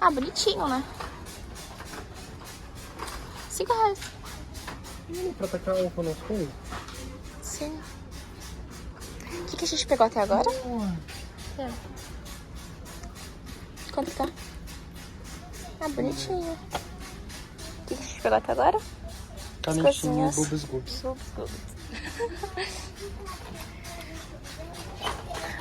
Ah, bonitinho, né? R$5. Pra tacar álcool nas coisas? Sim. O que a gente pegou até agora? É. Quanto tá? Ah, bonitinho. O que a gente pegou até agora? Canetinha coisinhas. Bubbles Gubs.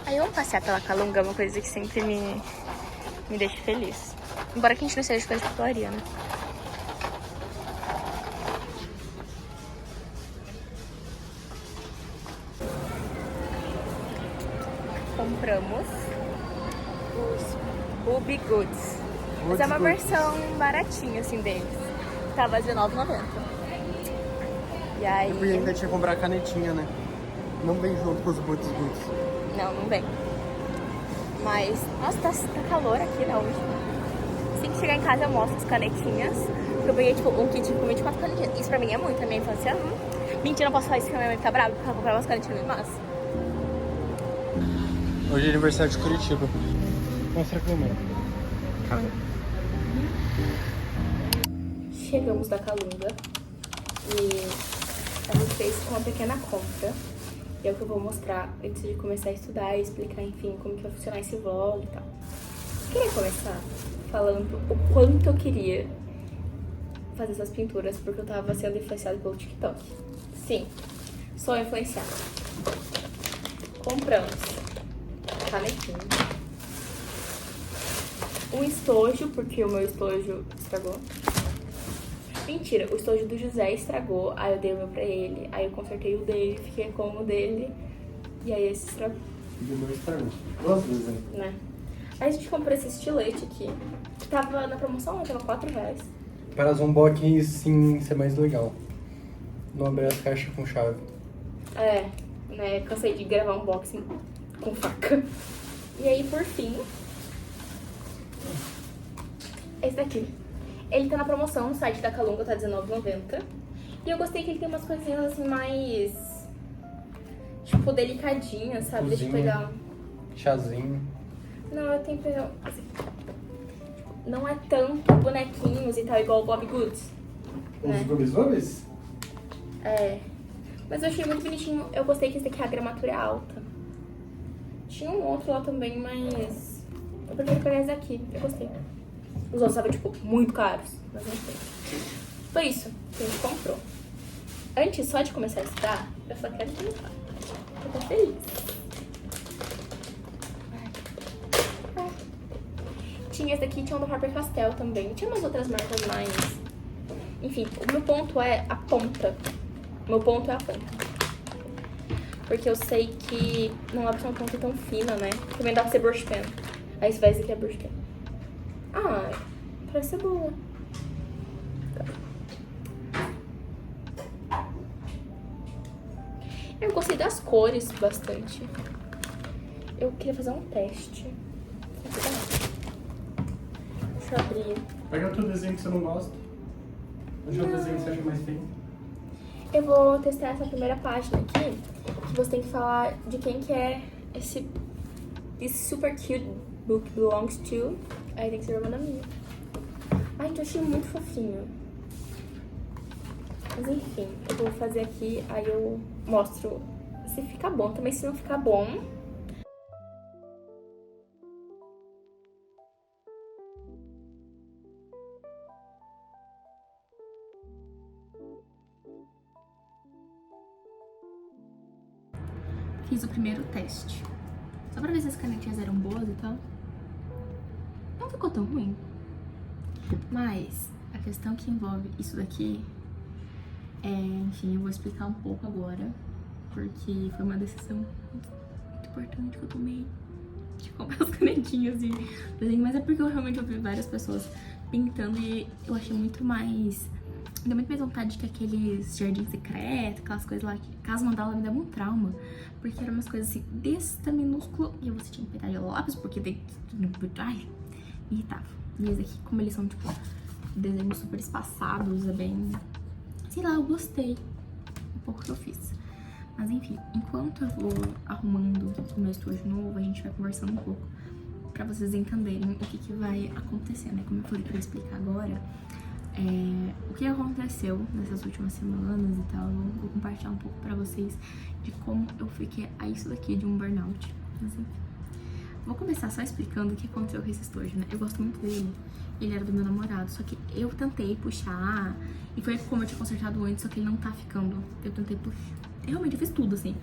Aí vamos passear pela Calunga, é uma coisa que sempre me deixa feliz. Embora que a gente não seja de coisa de papelaria, né? Compramos os Bubby Goods. Mas é uma versão baratinha, assim, deles. Tava R$19,90. E aí... Eu ainda tinha que comprar a canetinha, né? Não vem junto com os Boots Goods. Não vem. Mas, nossa, tá calor aqui, né, hoje. Assim que chegar em casa eu mostro as canetinhas. Porque eu peguei, tipo, um kit com 24 canetinhas. Isso pra mim é muito, na minha infância. Mentira, não posso falar isso, porque a minha mãe tá brava, porque ela comprava umas canetinhas muito massas. Hoje é aniversário de Curitiba. Mostra a câmera. Chegamos da Calunga e a gente fez uma pequena compra. E é o que eu vou mostrar antes de começar a estudar e explicar, enfim, como que vai funcionar esse vlog e tal. Eu queria começar falando o quanto eu queria fazer essas pinturas, porque eu tava sendo influenciada pelo TikTok. Sim, sou influenciada. Compramos canetinha, um estojo, porque o meu estojo estragou. Mentira, o estojo do José estragou, aí eu dei o meu pra ele, aí eu consertei o dele, fiquei com o dele, e aí esse estragou. E o meu estragou. 2 vezes, Né? Aí a gente comprou esse estilete aqui, que tava na promoção, né? Tava R$4. Para as unboxings, sim, ser mais legal. Não abrir as caixas com chave. É, né? Cansei de gravar unboxing com faca. E aí, por fim, esse daqui. Ele tá na promoção no site da Calunga, tá R$19,90. E eu gostei que ele tem umas coisinhas assim mais... tipo, delicadinhas, sabe? Deixa eu Cozinha. pegar... Chazinho. Não, eu tenho que pegar... assim, não é tanto bonequinhos e tal, igual o Bobbie Goods. Né? Os Gubis? É. Mas eu achei muito bonitinho. Eu gostei que esse daqui a gramatura é alta. Tinha um outro lá também, mas... eu prefiro pegar esse daqui. Eu gostei. Os outros estavam, tipo, muito caros. Mas não sei. Foi isso que a gente comprou. Antes, só de começar a estudar, eu só quero brincar. Eu tô feliz. Tinha esse daqui, tinha um do Faber Castell também. Tinha umas outras marcas mais... enfim, o meu ponto é a ponta. O meu ponto é a ponta. Porque eu sei que não dá pra ser uma ponta tão fina, né? Também dá pra ser brush pen. Aí esse vai, esse aqui é brush pen. Ah, parece ser boa. Eu gostei das cores bastante. Eu queria fazer um teste. Deixa eu abrir. Pega outro desenho que você não gosta. Deixa o desenho que você acha mais feio. Eu vou testar essa primeira página aqui, que você tem que falar de quem que é esse This super cute book belongs to. Aí tem que ser uma da minha. Ai, gente, eu achei muito fofinho. Mas enfim, eu vou fazer aqui, aí eu mostro se fica bom. Também se não ficar bom... Fiz o primeiro teste. Só pra ver se as canetinhas eram boas e tal. Não ficou tão ruim. Mas a questão que envolve isso daqui é... enfim, eu vou explicar um pouco agora. Porque foi uma decisão muito importante que eu tomei. De comprar as canetinhas e desenho. Mas é porque eu realmente ouvi várias pessoas pintando e eu achei muito mais... deu muito mais vontade que aqueles jardim secreto, aquelas coisas lá que caso mandala me dava um trauma. Porque eram umas coisas assim, desse minúsculo. E você tinha que pegar de lápis, porque daí... ai, me irritava. E esse aqui, como eles são, tipo, desenhos super espaçados, é bem... sei lá, eu gostei um pouco que eu fiz. Mas enfim, enquanto eu vou arrumando o meu estojo novo, a gente vai conversando um pouco. pra vocês entenderem o que vai acontecer, né? Como eu falei pra eu explicar agora, o que aconteceu nessas últimas semanas e tal, eu vou compartilhar um pouco pra vocês de como eu fiquei a isso daqui de um burnout. Mas enfim, vou começar só explicando o que aconteceu com esse estojo, né? Eu gosto muito dele, ele era do meu namorado, só que eu tentei puxar, e foi como eu tinha consertado antes, só que ele não tá ficando. Eu tentei puxar, realmente eu fiz tudo, assim,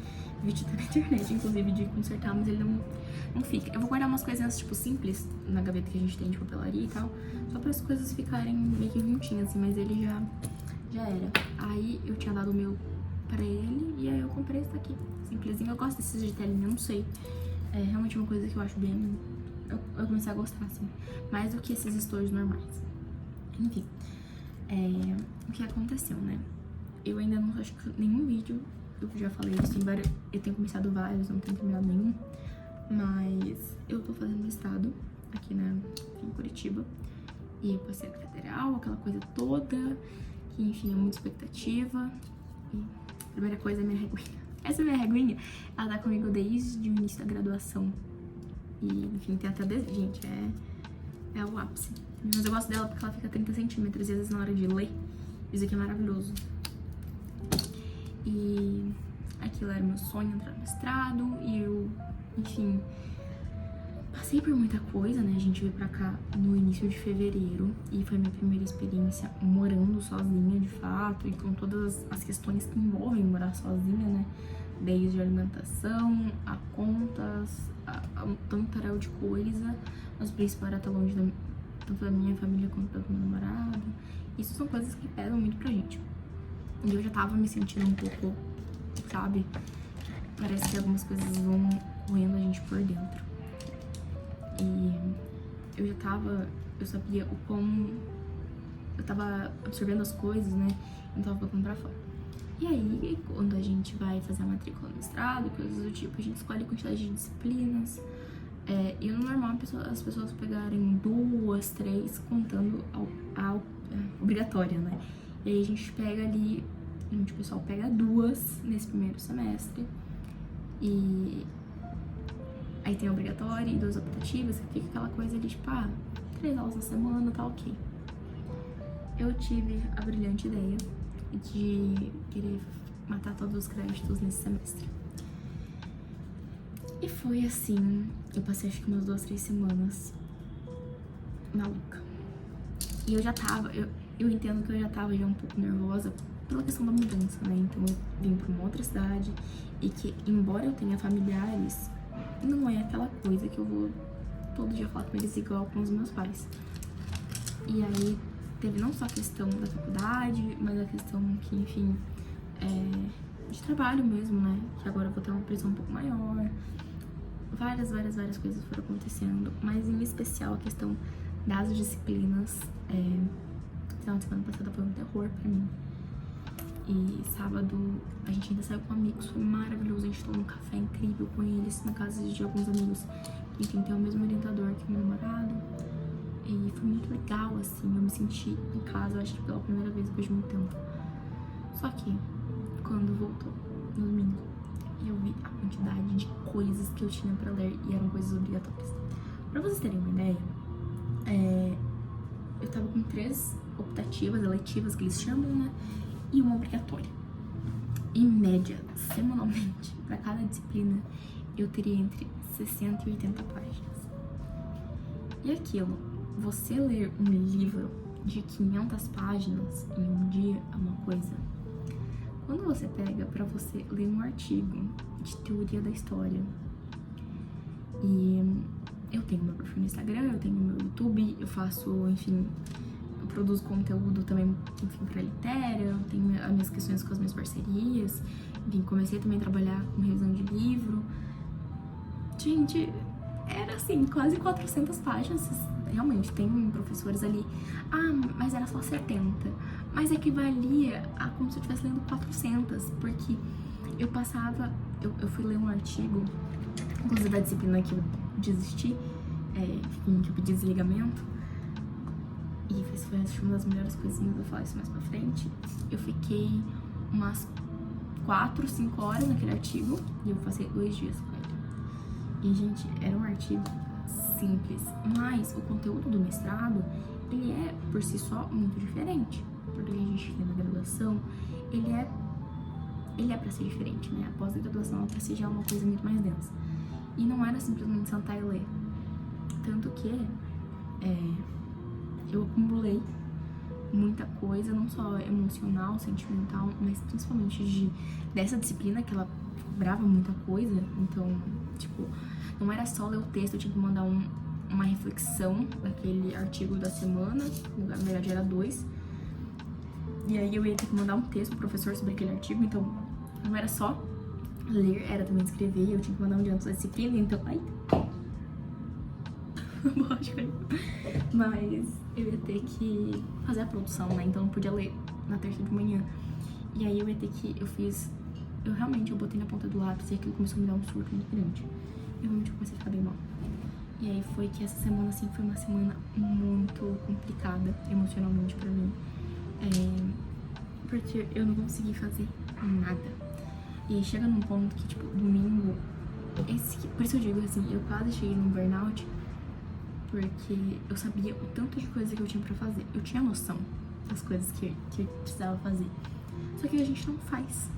vídeo na internet, inclusive, de consertar, mas ele não fica. Eu vou guardar umas coisinhas, tipo, simples na gaveta que a gente tem de papelaria e tal, só para as coisas ficarem meio que juntinhas, assim, mas ele já era. Aí eu tinha dado o meu pra ele e aí eu comprei esse daqui, simplesinho. Eu gosto desses de telinha, eu não sei. É realmente uma coisa que eu acho bem... Eu comecei a gostar, assim, mais do que esses estojos normais. Enfim, o que aconteceu, né? Eu ainda não acho que nenhum vídeo, eu já falei isso, eu tenho começado vários, não tenho terminado nenhum, mas eu tô fazendo mestrado aqui em Curitiba, e eu passei na federal, aquela coisa toda, que enfim, é muita expectativa, e a primeira coisa é minha reguinha. Essa minha reguinha, ela tá comigo desde o início da graduação, e enfim, tem até, gente, é o ápice. Mas eu gosto dela porque ela fica 30 centímetros, e às vezes na hora de ler, isso aqui é maravilhoso. E aquilo era meu sonho, entrar no mestrado, e eu, enfim, passei por muita coisa, né? A gente veio pra cá no início de fevereiro, e foi minha primeira experiência morando sozinha, de fato, e com todas as questões que envolvem morar sozinha, né? Desde alimentação, a contas, a um tantarel de coisa, mas o principal era estar longe tanto da minha família quanto do meu namorado. Isso são coisas que pesam muito pra gente. E eu já tava me sentindo um pouco, sabe? Parece que algumas coisas vão correndo a gente por dentro. E eu sabia o como eu tava absorvendo as coisas, né? Não tava botando pra fora. E aí, quando a gente vai fazer a matrícula no mestrado, coisas do tipo, a gente escolhe a quantidade de disciplinas. E no normal, as pessoas pegarem 2, 3, contando a obrigatória, né? E aí a gente pega ali, o pessoal pega 2 nesse primeiro semestre. E aí tem a obrigatória e 2 optativas, que fica aquela coisa ali, tipo, 3 aulas na semana, tá ok. Eu tive a brilhante ideia de querer matar todos os créditos nesse semestre. E foi assim, eu passei acho que umas 2, 3 semanas maluca. E eu já tava, eu entendo que eu já tava um pouco nervosa pela questão da mudança, né? Então eu vim pra uma outra cidade e que, embora eu tenha familiares, não é aquela coisa que eu vou todo dia falar com eles igual com os meus pais. E aí teve não só a questão da faculdade, mas a questão que, enfim, de trabalho mesmo, né? Que agora eu vou ter uma pressão um pouco maior. Várias coisas foram acontecendo, mas em especial a questão das disciplinas. Final de semana passada foi um terror pra mim. E sábado a gente ainda saiu com amigos, foi maravilhoso. A gente tomou um café incrível com eles na casa de alguns amigos que, enfim, tem o mesmo orientador que o meu namorado. E foi muito legal, assim, eu me senti em casa, acho que pela primeira vez depois de muito tempo. Só que, quando voltou, no domingo, eu vi a quantidade de coisas que eu tinha pra ler e eram coisas obrigatórias. Pra vocês terem uma ideia, eu tava com 3 optativas, eletivas que eles chamam, né? E uma obrigatória. Em média, semanalmente, pra cada disciplina, eu teria entre 60 e 80 páginas. E aquilo, você ler um livro de 500 páginas em um dia é uma coisa. Quando você pega pra você ler um artigo de teoria da história, e eu tenho meu perfil no Instagram, eu tenho meu YouTube, eu faço, enfim, eu produzo conteúdo também, enfim, pra Litera, eu tenho as minhas questões com as minhas parcerias, enfim, comecei também a trabalhar com revisão de livro. Gente, era assim, quase 400 páginas, realmente, tem professores ali, mas era só 70, mas equivalia a como se eu estivesse lendo 400, porque eu passava, eu fui ler um artigo, inclusive da disciplina que eu desisti, enfim, que eu pedi desligamento, e foi uma das melhores coisinhas, eu vou falar isso mais pra frente. Eu fiquei umas 4, 5 horas naquele artigo, e eu passei 2 dias com ele. E, gente, era um artigo simples, mas o conteúdo do mestrado, ele é, por si só, muito diferente. Porque a gente tem na graduação, ele é pra ser diferente, né? A pós-graduação é pra ser já uma coisa muito mais densa. E não era simplesmente sentar e ler. Tanto que eu acumulei muita coisa, não só emocional, sentimental, mas principalmente dessa disciplina, que ela cobrava muita coisa. Então, tipo, não era só ler o texto, eu tinha que mandar uma reflexão daquele artigo da semana, na verdade era 2. E aí eu ia ter que mandar um texto pro professor sobre aquele artigo, então não era só ler, era também escrever, eu tinha que mandar um dia antes da disciplina, então... Ai... Mas eu ia ter que fazer a produção, né? Então eu não podia ler na terça de manhã. E aí eu ia ter que... Eu realmente botei na ponta do lápis e aquilo começou a me dar um surto muito grande. Eu realmente comecei a ficar bem mal. E aí foi que essa semana, assim, foi uma semana muito complicada emocionalmente pra mim. Porque eu não consegui fazer nada. E aí chega num ponto que, tipo, domingo... Por isso eu digo assim, eu quase cheguei num burnout, porque eu sabia o tanto de coisa que eu tinha pra fazer. Eu tinha noção das coisas que eu precisava fazer. Só que a gente não faz.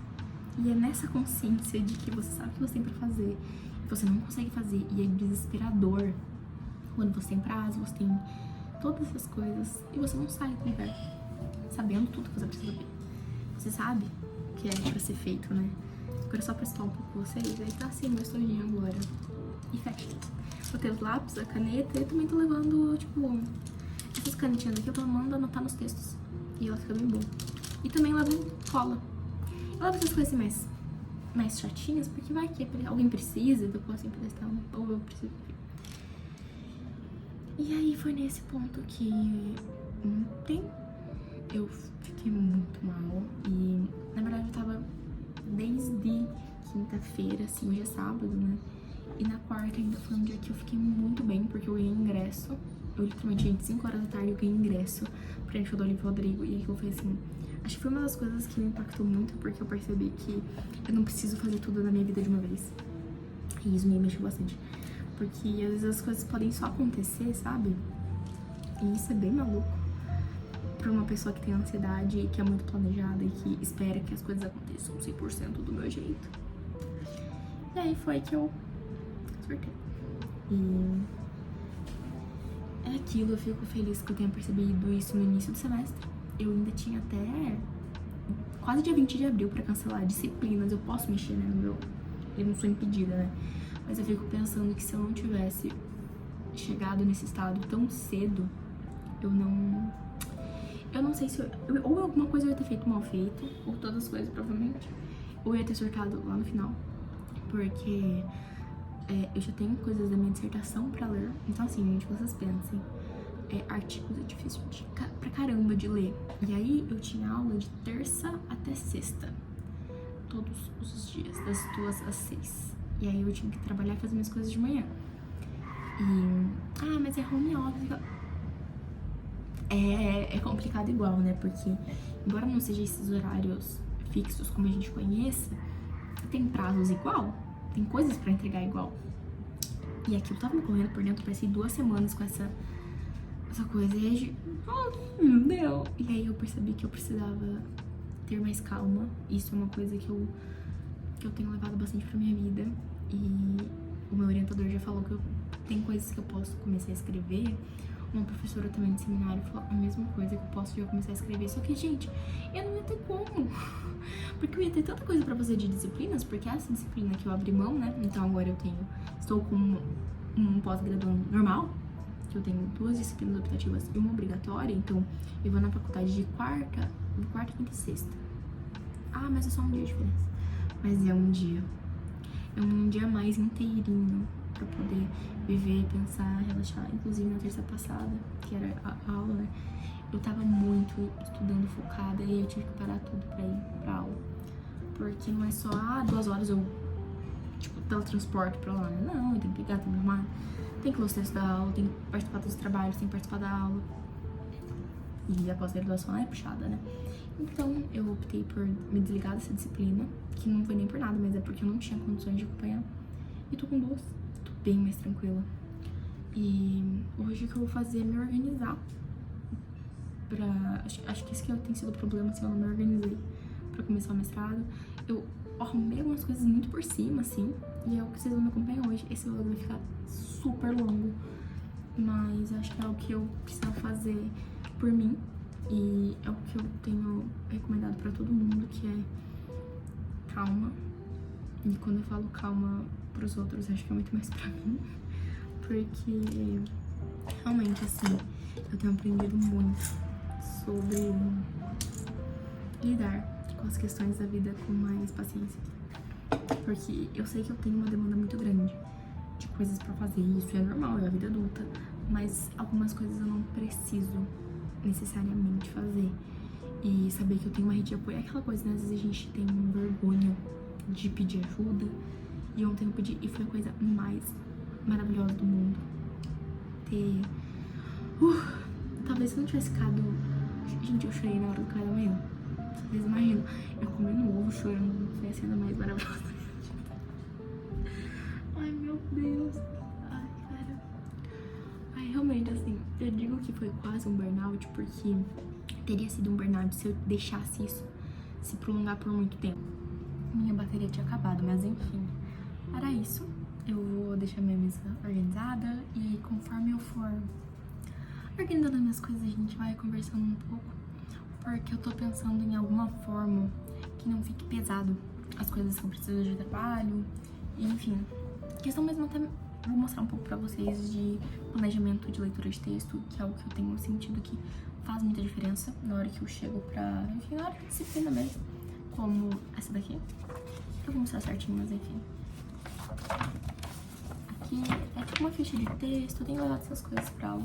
E é nessa consciência de que você sabe o que você tem pra fazer, e você não consegue fazer, e é desesperador quando você tem prazo, você tem todas essas coisas, e você não sai do lugar sabendo tudo que você precisa ver. Você sabe o que é pra ser feito, né? Agora só pra citar um pouco vocês, aí tá assim meu estojinho agora. E fecha. Botei os lápis, a caneta, e eu também tô levando, tipo, essas canetinhas aqui eu mando anotar nos textos. E ela fica bem boa. E também levo cola. Eu levo essas coisas assim mais chatinhas, porque vai que alguém precisa, eu posso emprestar, ou eu preciso. E aí foi nesse ponto que ontem eu fiquei muito mal. E na verdade eu tava desde quinta-feira, assim, hoje é sábado, né? E na quarta ainda foi um dia que eu fiquei muito bem, porque eu ganhei ingresso. Eu literalmente, gente, 5 horas da tarde eu ganhei ingresso pra gente do Olívio Rodrigo. E aquilo foi assim, acho que foi uma das coisas que me impactou muito, porque eu percebi que eu não preciso fazer tudo na minha vida de uma vez. E isso me mexeu bastante. Porque às vezes as coisas podem só acontecer, sabe? E isso é bem maluco pra uma pessoa que tem ansiedade, que é muito planejada e que espera que as coisas aconteçam 100% do meu jeito. E aí foi que eu surtei. E é aquilo, eu fico feliz que eu tenha percebido isso no início do semestre. Eu ainda tinha até quase dia 20 de abril pra cancelar disciplinas. Eu posso mexer, né, no meu... Eu não sou impedida, né? Mas eu fico pensando que se eu não tivesse chegado nesse estado tão cedo, eu não sei se ou alguma coisa eu ia ter feito mal feito, ou todas as coisas, provavelmente. Ou eu ia ter surtado lá no final. Porque eu já tenho coisas da minha dissertação pra ler. Então, assim, gente, vocês pensem. Artigos é difícil pra caramba de ler. E aí, eu tinha aula de terça até sexta. Todos os dias, das 2 às 6. E aí, eu tinha que trabalhar e fazer minhas coisas de manhã. E... mas é home office. É complicado igual, né? Porque, embora não sejam esses horários fixos como a gente conhece, tem prazos igual, tem coisas pra entregar igual. E aqui eu tava me correndo por dentro, parece 2 semanas com essa coisa. E aí, meu Deus! E aí eu percebi que eu precisava ter mais calma. Isso é uma coisa que eu tenho levado bastante pra minha vida. E o meu orientador já falou que tem coisas que eu posso começar a escrever. Uma professora também de seminário falou a mesma coisa, que eu posso já começar a escrever. Só que, gente, eu não ia ter como. Porque eu ia ter tanta coisa pra fazer de disciplinas, porque essa disciplina que eu abri mão, né? Então agora estou com um pós-graduando normal, que eu tenho 2 disciplinas optativas e uma obrigatória. Então eu vou na faculdade de quarta, quinta e sexta. Mas é só um dia de diferença. Mas é um dia. É um dia mais inteirinho pra poder viver, pensar, relaxar. Inclusive na terça passada, que era a aula, né? Eu tava muito estudando focada e eu tive que parar tudo pra ir pra aula. Porque não é só, 2 horas eu, teletransporte pra lá, né? Não, eu tenho que pegar, tenho que arrumar, tem que ler os textos da aula, tem que participar dos trabalhos, tem que participar da aula. E a pós-graduação é puxada, né? Então eu optei por me desligar dessa disciplina, que não foi nem por nada, mas é porque eu não tinha condições de acompanhar. E tô com 2, tô bem mais tranquila. E hoje o que eu vou fazer é me organizar acho que esse que tem sido o problema, assim, eu não me organizei pra começar o mestrado. Eu arrumei algumas coisas muito por cima, assim, e é o que vocês vão me acompanhar hoje. Esse vlog vai ficar super longo, mas acho que é o que eu preciso fazer por mim. E é o que eu tenho recomendado pra todo mundo, que é calma. E quando eu falo calma pros outros, acho que é muito mais pra mim. Porque realmente, assim, eu tenho aprendido muito sobre lidar com as questões da vida com mais paciência. Porque eu sei que eu tenho uma demanda muito grande de coisas pra fazer, e isso é normal, é a vida adulta. Mas algumas coisas eu não preciso necessariamente fazer. E saber que eu tenho uma rede de apoio é aquela coisa, né? Às vezes a gente tem vergonha de pedir ajuda. E ontem eu pedi, e foi a coisa mais maravilhosa do mundo. Talvez se eu não tivesse ficado... Gente, eu chorei na hora do café da manhã. Vocês imaginam, eu comendo um ovo chorando, foi a cena mais maravilhosa da minha vida. Ai, meu Deus. Ai, cara. Ai, realmente, assim, eu digo que foi quase um burnout, porque teria sido um burnout se eu deixasse isso se prolongar por muito tempo. Minha bateria tinha acabado, mas enfim, era isso. Eu vou deixar minha mesa organizada e aí, conforme eu for organizando as minhas coisas, a gente vai conversando um pouco, porque eu tô pensando em alguma forma que não fique pesado as coisas que eu preciso de trabalho, e, enfim. Questão mesmo, até vou mostrar um pouco pra vocês de planejamento de leitura de texto, que é algo que eu tenho sentido que faz muita diferença na hora que eu chego pra, enfim, na hora de disciplina mesmo, como essa daqui. Eu vou mostrar certinho, mas enfim. Aqui é tipo uma ficha de texto, eu tenho levado essas coisas pra aula.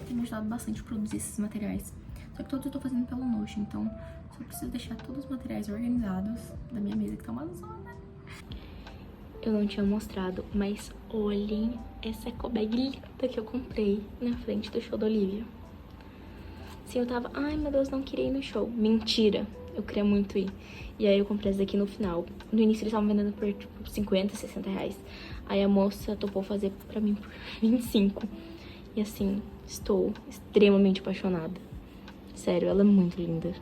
Tem me ajudado bastante a produzir esses materiais. Só que todos eu tô fazendo pelo Notion, então só preciso deixar todos os materiais organizados da minha mesa, que tá uma zona. Eu não tinha mostrado, mas olhem essa eco bag linda que eu comprei na frente do show da Olivia. Sim, eu tava, ai meu Deus, não queria ir no show. Mentira, eu queria muito ir. E aí eu comprei essa daqui no final. No início eles estavam vendendo por tipo 50, 60 reais. Aí a moça topou fazer pra mim por 25. E assim, estou extremamente apaixonada. Sério, ela é muito linda.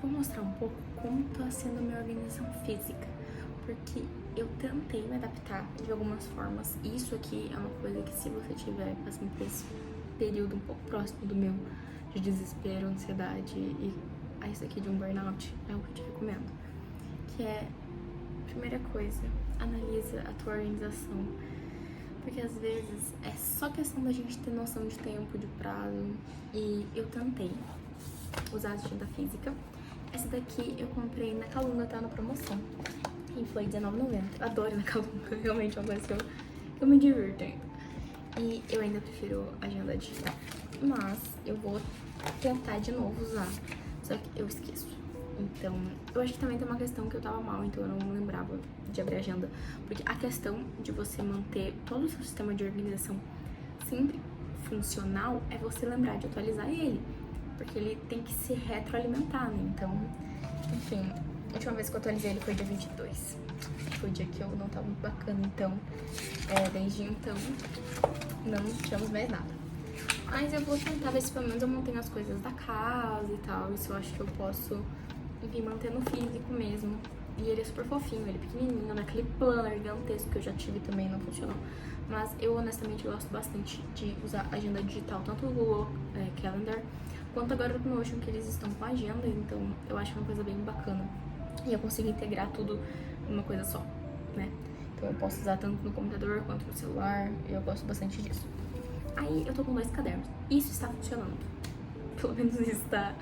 Vou mostrar um pouco como tá sendo a minha organização física. Porque eu tentei me adaptar de algumas formas. Isso aqui é uma coisa que, se você tiver passando por esse período um pouco próximo do meu, de desespero, ansiedade e isso aqui de um burnout, é o que eu te recomendo. Que é, primeira coisa, analisa a tua organização. Porque às vezes é só questão da gente ter noção de tempo, de prazo. E eu tentei usar a agenda física. Essa daqui eu comprei na Calunga, tá na promoção. E foi R$19,90. Adoro na Calunga, realmente é uma coisa que eu me divirto ainda. E eu ainda prefiro agenda digital. Mas eu vou tentar de novo usar. Só que eu esqueço. Então, eu acho que também tem uma questão que eu tava mal, então eu não lembrava de abrir a agenda. Porque a questão de você manter todo o seu sistema de organização sempre funcional é você lembrar de atualizar ele. Porque ele tem que se retroalimentar, né? Então, enfim, a última vez que eu atualizei ele foi dia 22. Foi o dia que eu não tava muito bacana, então, desde então, não tivemos mais nada. Mas eu vou tentar ver se pelo menos eu mantenho as coisas da casa e tal. Isso eu acho que eu posso, enfim, manter no físico mesmo. E ele é super fofinho, ele é pequenininho, naquele planner gigantesco que eu já tive também, não funcionou. Mas eu honestamente gosto bastante de usar agenda digital, tanto o Google Calendar, quanto agora o Notion, que eles estão com agenda, então eu acho uma coisa bem bacana. E eu consigo integrar tudo numa coisa só, né? Então eu posso usar tanto no computador quanto no celular, e eu gosto bastante disso. Aí eu tô com 2 cadernos. Isso está funcionando. Pelo menos isso tá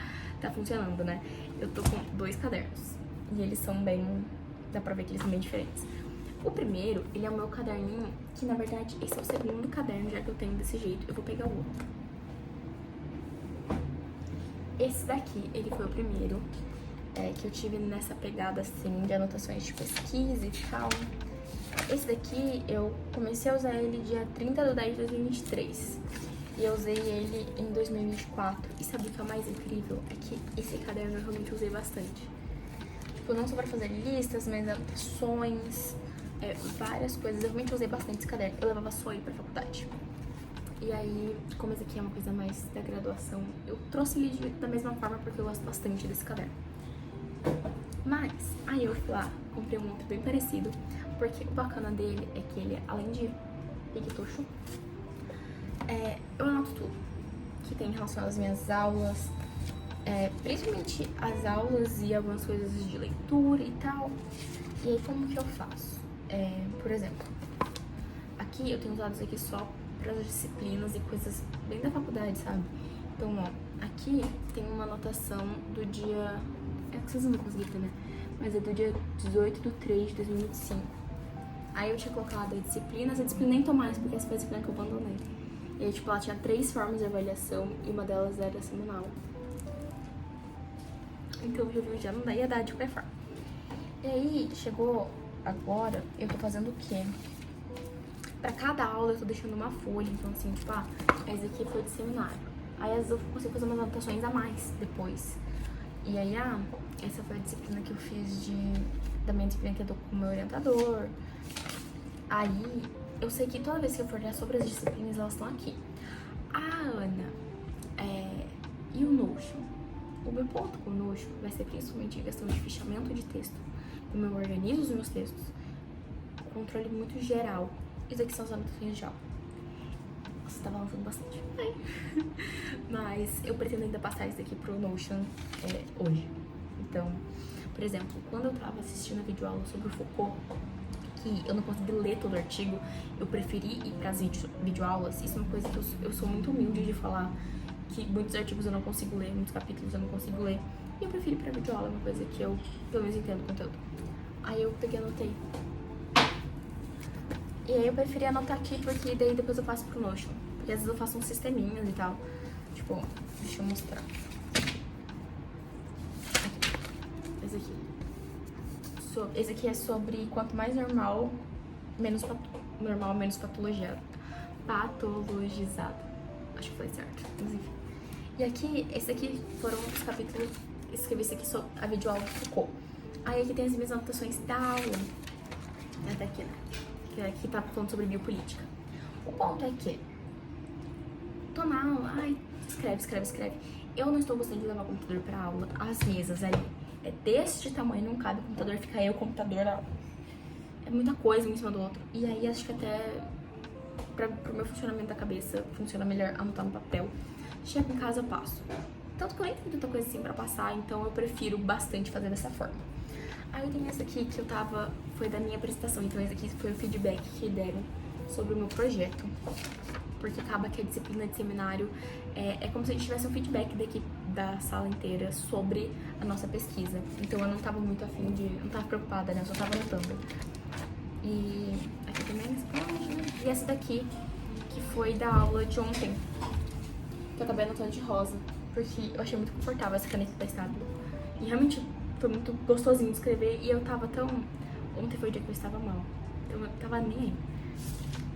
funcionando, né? Eu tô com 2 cadernos. E eles são bem... Dá pra ver que eles são bem diferentes. O primeiro, ele é o meu caderninho, que na verdade esse é o segundo caderno, já que eu tenho desse jeito. Eu vou pegar o outro. Esse daqui, ele foi o primeiro que eu tive nessa pegada, assim, de anotações de pesquisa e tal. Esse daqui, eu comecei a usar ele dia 30/10/2023. E eu usei ele em 2024. E sabe o que é o mais incrível? É que esse caderno eu realmente usei bastante. Tipo, não só pra fazer listas, mas anotações, várias coisas. Eu realmente usei bastante esse caderno. Eu levava só ele pra faculdade. E aí, como esse aqui é uma coisa mais da graduação, eu trouxe ele da mesma forma porque eu gosto bastante desse caderno. Mas, aí eu fui lá, comprei um outro bem parecido, porque o bacana dele é que ele, além de piquetucho, eu anoto tudo que tem em relação às minhas aulas, principalmente as aulas e algumas coisas de leitura e tal. E aí, como que eu faço? Por exemplo, aqui eu tenho usado isso aqui só para as disciplinas e coisas bem da faculdade, sabe? Então, ó, aqui tem uma anotação do dia... É que vocês não vão conseguir ter, né? Mas é do dia 18/3/2025. Aí eu tinha colocado a disciplina nem tô mais, porque essa foi a disciplina que eu abandonei. E aí, tipo, ela tinha 3 formas de avaliação e uma delas era semanal. Então, já não ia dar de qualquer forma. E aí, chegou agora, eu tô fazendo o quê? Pra cada aula eu tô deixando uma folha, então assim, tipo, essa aqui foi de seminário. Aí às vezes eu consigo fazer umas anotações a mais depois. E aí, essa foi a disciplina que eu fiz da minha disciplina que eu tô com o meu orientador. Aí, eu sei que toda vez que eu for olhar sobre as disciplinas, elas estão aqui. A Ana e o Notion. O meu ponto com o Notion vai ser principalmente em questão de fichamento de texto. Como eu organizo os meus textos. Controle muito geral. Isso aqui são as anotações de aula. Você tá balançando bastante. Mas eu pretendo ainda passar isso aqui pro Notion hoje. Então, por exemplo, quando eu tava assistindo a videoaula sobre o Foucault, que eu não consegui ler todo o artigo, eu preferi ir pras videoaulas. Isso é uma coisa que eu sou muito humilde de falar, que muitos artigos eu não consigo ler, muitos capítulos eu não consigo ler. E eu prefiro ir pra videoaula, é uma coisa que eu, pelo menos, entendo o conteúdo. Aí eu peguei e anotei. E aí eu preferi anotar aqui, porque daí depois eu passo pro Notion. Porque às vezes eu faço uns sisteminhas e tal. Tipo, deixa eu mostrar. Aqui. Esse aqui é sobre quanto mais normal, menos patologizado. Acho que foi certo, mas enfim. E aqui, esse aqui foram os capítulos, escrevi esse aqui sobre a videoaula do Foucault. Aí aqui tem as minhas anotações da aula. Até aqui, né? Que aqui tá falando sobre biopolítica. O ponto é que tô na aula, escreve. Eu não estou gostando de levar o computador pra aula. As mesas ali é deste tamanho, não cabe o computador, fica aí o computador na aula. É muita coisa um em cima do outro. E aí acho que até pro meu funcionamento da cabeça funciona melhor anotar no papel. Chego em casa, eu passo. Tanto que eu nem tenho tanta coisa assim pra passar, então eu prefiro bastante fazer dessa forma. Aí tem essa aqui que foi da minha apresentação, então esse aqui foi o feedback que deram sobre o meu projeto. Porque acaba que a disciplina de seminário é como se a gente tivesse um feedback daqui da sala inteira sobre a nossa pesquisa. Então eu não tava muito afim não tava preocupada, né? Eu só tava anotando. E aqui também nessa página. E essa daqui, que foi da aula de ontem, que eu acabei anotando de rosa, porque eu achei muito confortável essa caneta da Stabilo. E realmente foi muito gostosinho de escrever e eu tava tão... Ontem foi o dia que eu estava mal, então eu tava nem aí.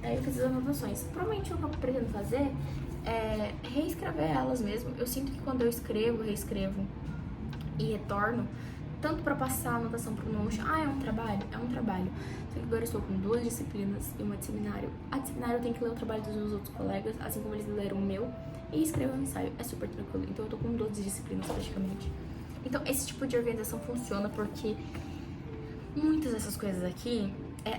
Aí eu fiz as anotações. Provavelmente o que eu pretendo fazer é reescrever elas mesmo. Eu sinto que quando eu reescrevo e retorno, tanto pra passar a anotação pro Notion, é um trabalho? É um trabalho. Só que agora eu estou com 2 disciplinas e uma de seminário. A de seminário eu tenho que ler o trabalho dos meus outros colegas, assim como eles leram o meu, e escrever um ensaio. É super tranquilo. Então eu tô com 12 disciplinas praticamente. Então esse tipo de organização funciona porque muitas dessas coisas aqui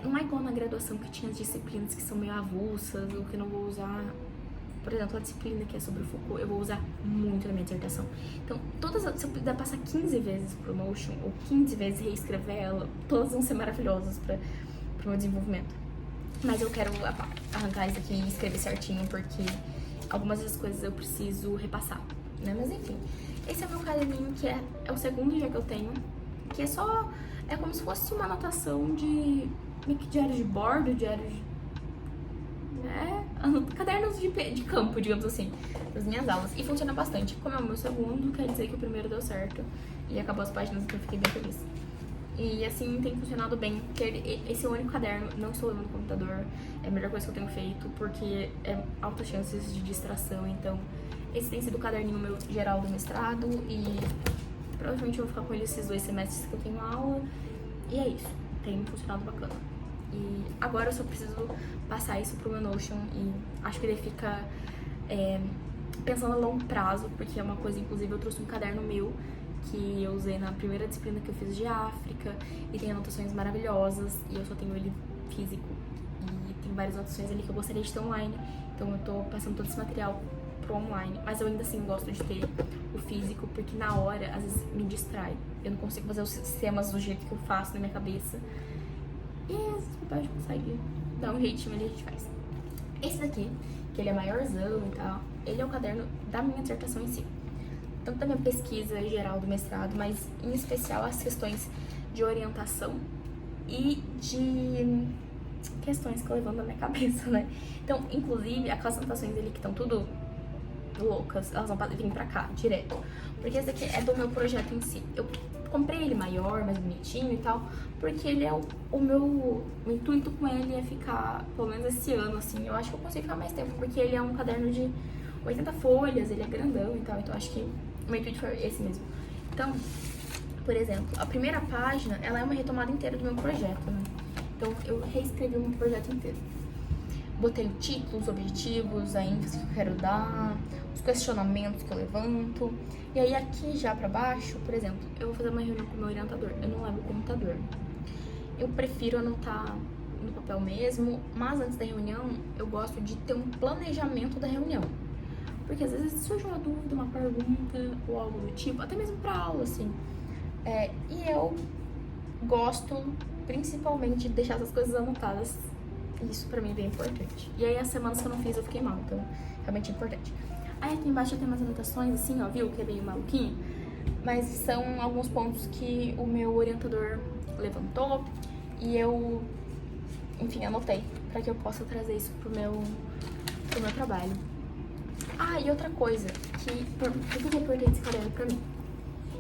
não é igual na graduação que tinha as disciplinas que são meio avulsas ou que eu não vou usar. Por exemplo, a disciplina que é sobre o Foucault, eu vou usar muito na minha dissertação. Então, se eu puder passar 15 vezes pro Notion ou 15 vezes reescrever ela, todas vão ser maravilhosas pro meu desenvolvimento. Mas eu quero arrancar isso aqui e escrever certinho, porque algumas das coisas eu preciso repassar, né? Mas enfim, esse é o meu caderninho, que é o segundo já que eu tenho, que é como se fosse uma anotação de meio que diário de bordo, cadernos de campo, digamos assim, das minhas aulas. E funciona bastante. Como é o meu segundo, quer dizer que o primeiro deu certo e acabou as páginas, então eu fiquei bem feliz. E assim tem funcionado bem, porque esse é o único caderno, não estou levando no computador, é a melhor coisa que eu tenho feito, porque é altas chances de distração. Então esse tem sido o caderninho meu geral do mestrado e provavelmente eu vou ficar com ele esses 2 semestres que eu tenho aula. E é isso, tem funcionado bacana. E agora eu só preciso passar isso pro meu Notion e acho que ele fica pensando a longo prazo, porque é uma coisa, inclusive eu trouxe um caderno meu que eu usei na primeira disciplina que eu fiz de África e tem anotações maravilhosas e eu só tenho ele físico e tem várias anotações ali que eu gostaria de ter online, então eu tô passando todo esse material pro online, mas eu ainda assim gosto de ter o físico porque na hora às vezes me distrai, eu não consigo fazer os sistemas do jeito que eu faço na minha cabeça e a gente consegue dar um jeitinho ali, a gente faz. Esse daqui, que ele é maiorzão e tal, ele é o caderno da minha dissertação em si. Tanto da minha pesquisa geral do mestrado, mas em especial as questões de orientação e de questões que eu levanto na minha cabeça, né? Então, inclusive, aquelas anotações ali que estão tudo loucas, elas vão vir pra cá, direto. Porque esse daqui é do meu projeto em si. Eu comprei ele maior, mais bonitinho e tal, porque ele é o meu intuito com ele é ficar, pelo menos esse ano, assim, eu acho que eu consigo ficar mais tempo, porque ele é um caderno de 80 folhas, ele é grandão e tal, então acho que o meu intuito foi esse mesmo. Então, por exemplo, a primeira página, ela é uma retomada inteira do meu projeto, né? Então, eu reescrevi o meu projeto inteiro. Botei o título, os objetivos, a ênfase que eu quero dar, os questionamentos que eu levanto. E aí, aqui já pra baixo, por exemplo, eu vou fazer uma reunião com o meu orientador. Eu não levo o computador. Eu prefiro anotar no papel mesmo, mas antes da reunião, eu gosto de ter um planejamento da reunião. Porque às vezes surge uma dúvida, uma pergunta ou algo do tipo, até mesmo pra aula, assim. E eu gosto principalmente de deixar essas coisas anotadas. Isso pra mim é bem importante. E aí as semanas que eu não fiz eu fiquei mal, então realmente é importante. Aí aqui embaixo tem umas anotações assim, ó, viu? Que é meio maluquinho. Mas são alguns pontos que o meu orientador levantou e eu, enfim, anotei pra que eu possa trazer isso pro meu trabalho. Ah, e outra coisa, por que é importante esse caderno pra mim?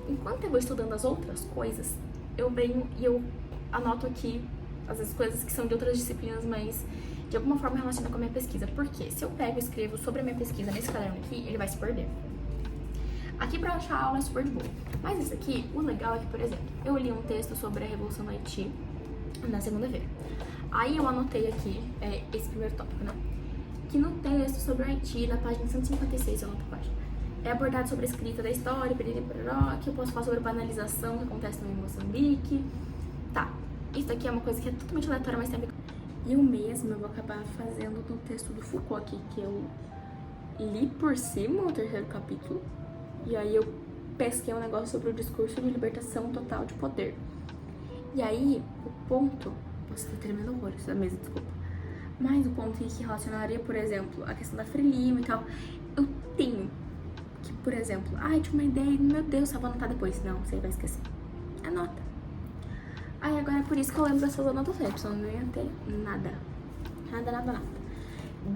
Enquanto eu vou estudando as outras coisas, eu venho e eu anoto aqui, às vezes, coisas que são de outras disciplinas, mas de alguma forma relacionam com a minha pesquisa. Porque se eu pego e escrevo sobre a minha pesquisa nesse caderno aqui, ele vai se perder. Aqui pra achar a aula é super de boa. Mas isso aqui, o legal é que, por exemplo, eu li um texto sobre a Revolução do Haiti na segunda-feira. Aí eu anotei aqui esse primeiro tópico, né? Que no texto sobre o Haiti, na página 156, eu anoto a página, é abordado sobre a escrita da história, que eu posso falar sobre a banalização que acontece também em Moçambique. Tá, isso aqui é uma coisa que é totalmente aleatória, mas tem a ver. E o mesmo eu vou acabar fazendo no texto do Foucault aqui, que eu li por cima o terceiro capítulo, e aí eu pesquei um negócio sobre o discurso de libertação total de poder. E aí, o ponto... Nossa, tá tremendo horror isso da mesa, desculpa. Mas o ponto que relacionaria, por exemplo, a questão da Frelimo e tal, eu tenho que, por exemplo, tinha uma ideia, meu Deus, só vou anotar depois. Não, você vai esquecer. Anota. Aí agora é por isso que eu lembro dessas anotações, senão não ia ter nada. Nada.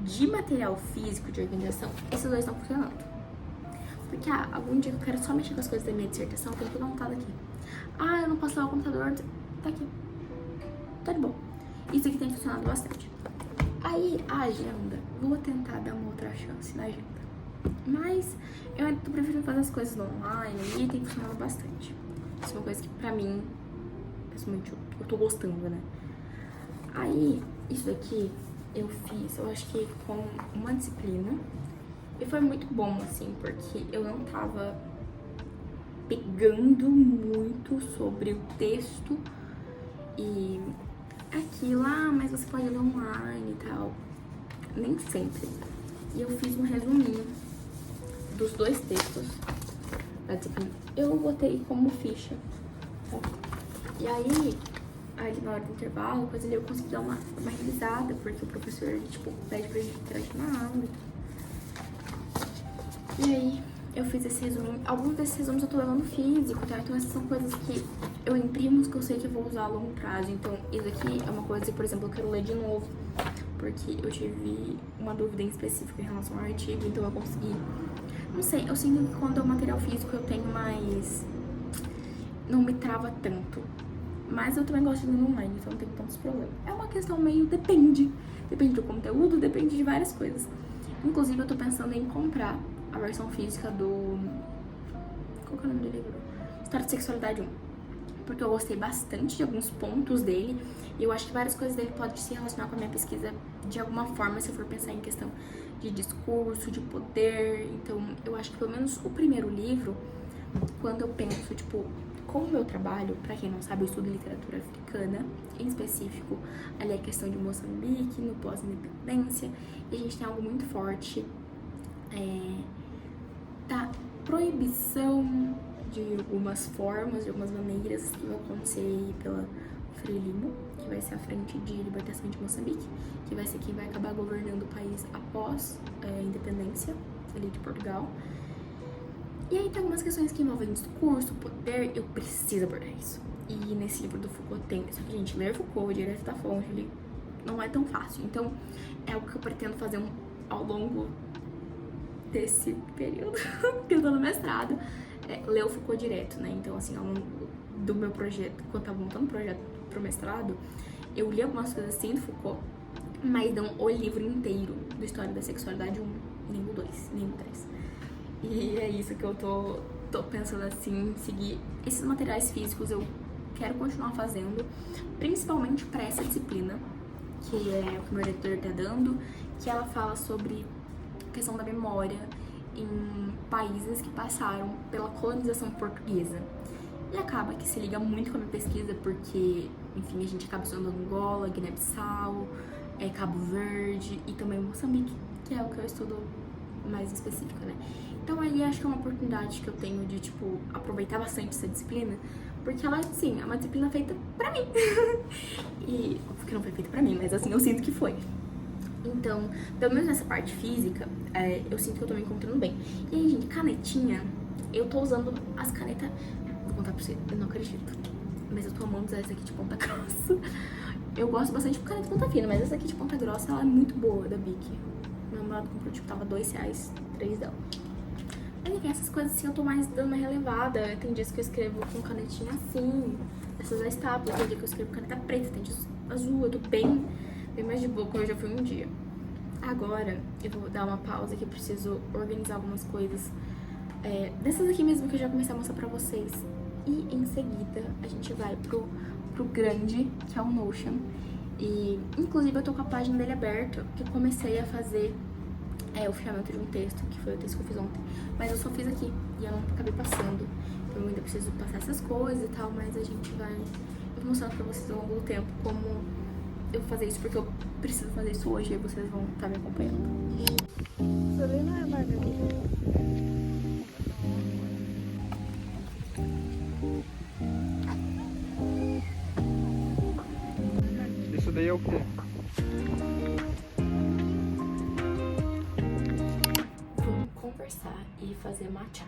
De material físico, de organização, esses dois estão funcionando. Porque, algum dia que eu quero só mexer com as coisas da minha dissertação, eu tenho tudo anotado aqui. Eu não posso levar o computador, tá aqui. Tá de boa. Isso aqui tem funcionado bastante. Aí, a agenda, vou tentar dar uma outra chance na agenda. Mas eu ainda tô preferindo fazer as coisas no online e tem funcionado bastante. Isso é uma coisa que pra mim, pessoalmente, eu tô gostando, né? Aí, isso daqui eu fiz, eu acho que com uma disciplina. E foi muito bom, assim, porque eu não tava pegando muito sobre o texto e aquilo, mas você pode ler online e tal. Nem sempre. E eu fiz um resuminho dos dois textos da disciplina. Eu botei como ficha, tá? E aí na hora do intervalo, coisa ali, eu consegui dar uma revisada, porque o professor, ele, pede pra gente interagir na aula e tal. E aí, eu fiz esse resumo. Alguns desses resumos eu tô levando físico, tá? Então essas são coisas que eu imprimo, que eu sei que eu vou usar a longo prazo. Então isso aqui é uma coisa que, por exemplo, eu quero ler de novo, porque eu tive uma dúvida em específico em relação ao artigo, então eu consegui. Não sei, eu sinto que quando é um material físico eu tenho mais... não me trava tanto. Mas eu também gosto de ler online, então não tem tantos problemas. É uma questão meio... depende. Depende do conteúdo, depende de várias coisas. Inclusive eu tô pensando em comprar a versão física do... qual que é o nome do livro? História de Sexualidade 1. porque eu gostei bastante de alguns pontos dele, e eu acho que várias coisas dele podem se relacionar com a minha pesquisa de alguma forma, se eu for pensar em questão de discurso, de poder. Então, eu acho que pelo menos o primeiro livro, quando eu penso, tipo, com o meu trabalho, pra quem não sabe, eu estudo literatura africana, em específico, ali a questão de Moçambique, no pós-independência, e a gente tem algo muito forte da proibição de algumas formas, de algumas maneiras que vai acontecer aí pela Frelimo, que vai ser a Frente de Libertação de Moçambique, que vai ser quem vai acabar governando o país após a independência ali de Portugal. E aí tem algumas questões que envolvem discurso, poder, eu preciso abordar isso. E nesse livro do Foucault tem, só que, gente, ler Foucault direto da fonte, ele não é tão fácil. Então, é algo que eu pretendo fazer ao longo desse período que eu tô no mestrado, ler o Foucault direto, né? Então, assim, ao longo do meu projeto, quando eu tava montando o projeto pro mestrado, eu li algumas coisas assim do Foucault, mas não o livro inteiro do História da Sexualidade 1, nem o 2, nem o 3. E é isso que eu tô pensando, assim, seguir esses materiais físicos. Eu quero continuar fazendo, principalmente para essa disciplina, que é o que o meu editor tá dando, que ela fala sobre a questão da memória em países que passaram pela colonização portuguesa. E acaba que se liga muito com a minha pesquisa, porque, enfim, a gente acaba estudando Angola, Guiné-Bissau, Cabo Verde e também Moçambique, que é o que eu estudo mais específico, né? Então aí acho que é uma oportunidade que eu tenho de, tipo, aproveitar bastante essa disciplina, porque ela, sim, é uma disciplina feita pra mim. E, óbvio que não foi feita pra mim, mas assim, eu sinto que foi. Então, pelo menos nessa parte física, eu sinto que eu tô me encontrando bem. E aí, gente, canetinha, eu tô usando as canetas, vou contar pra você, eu não acredito, mas eu tô amando usar essa aqui de ponta grossa. Eu gosto bastante de caneta de ponta fina, mas essa aqui de ponta grossa, ela é muito boa, da Bic. Meu namorado comprou, tipo, tava R$2, 3 dela. Mas enfim, essas coisas assim eu tô mais dando uma relevada. Tem dias que eu escrevo com canetinha assim, essas da Staples, tem dia que eu escrevo com caneta preta, tem dias azul, eu tô bem mais de boa, como eu já fui um dia. Agora, eu vou dar uma pausa que eu preciso organizar algumas coisas. Dessas aqui mesmo que eu já comecei a mostrar pra vocês. E em seguida, a gente vai pro grande, que é o Notion. E, inclusive, eu tô com a página dele aberta, que eu comecei a fazer o fichamento de um texto, que foi o texto que eu fiz ontem. Mas eu só fiz aqui, e eu não acabei passando. Então, eu ainda preciso passar essas coisas e tal, mas a gente vai... Eu vou mostrando pra vocês ao longo do tempo como eu vou fazer isso, porque eu preciso fazer isso hoje e vocês vão estar me acompanhando. Isso ali não é margarida. Isso daí é o quê? Vamos conversar e fazer matcha.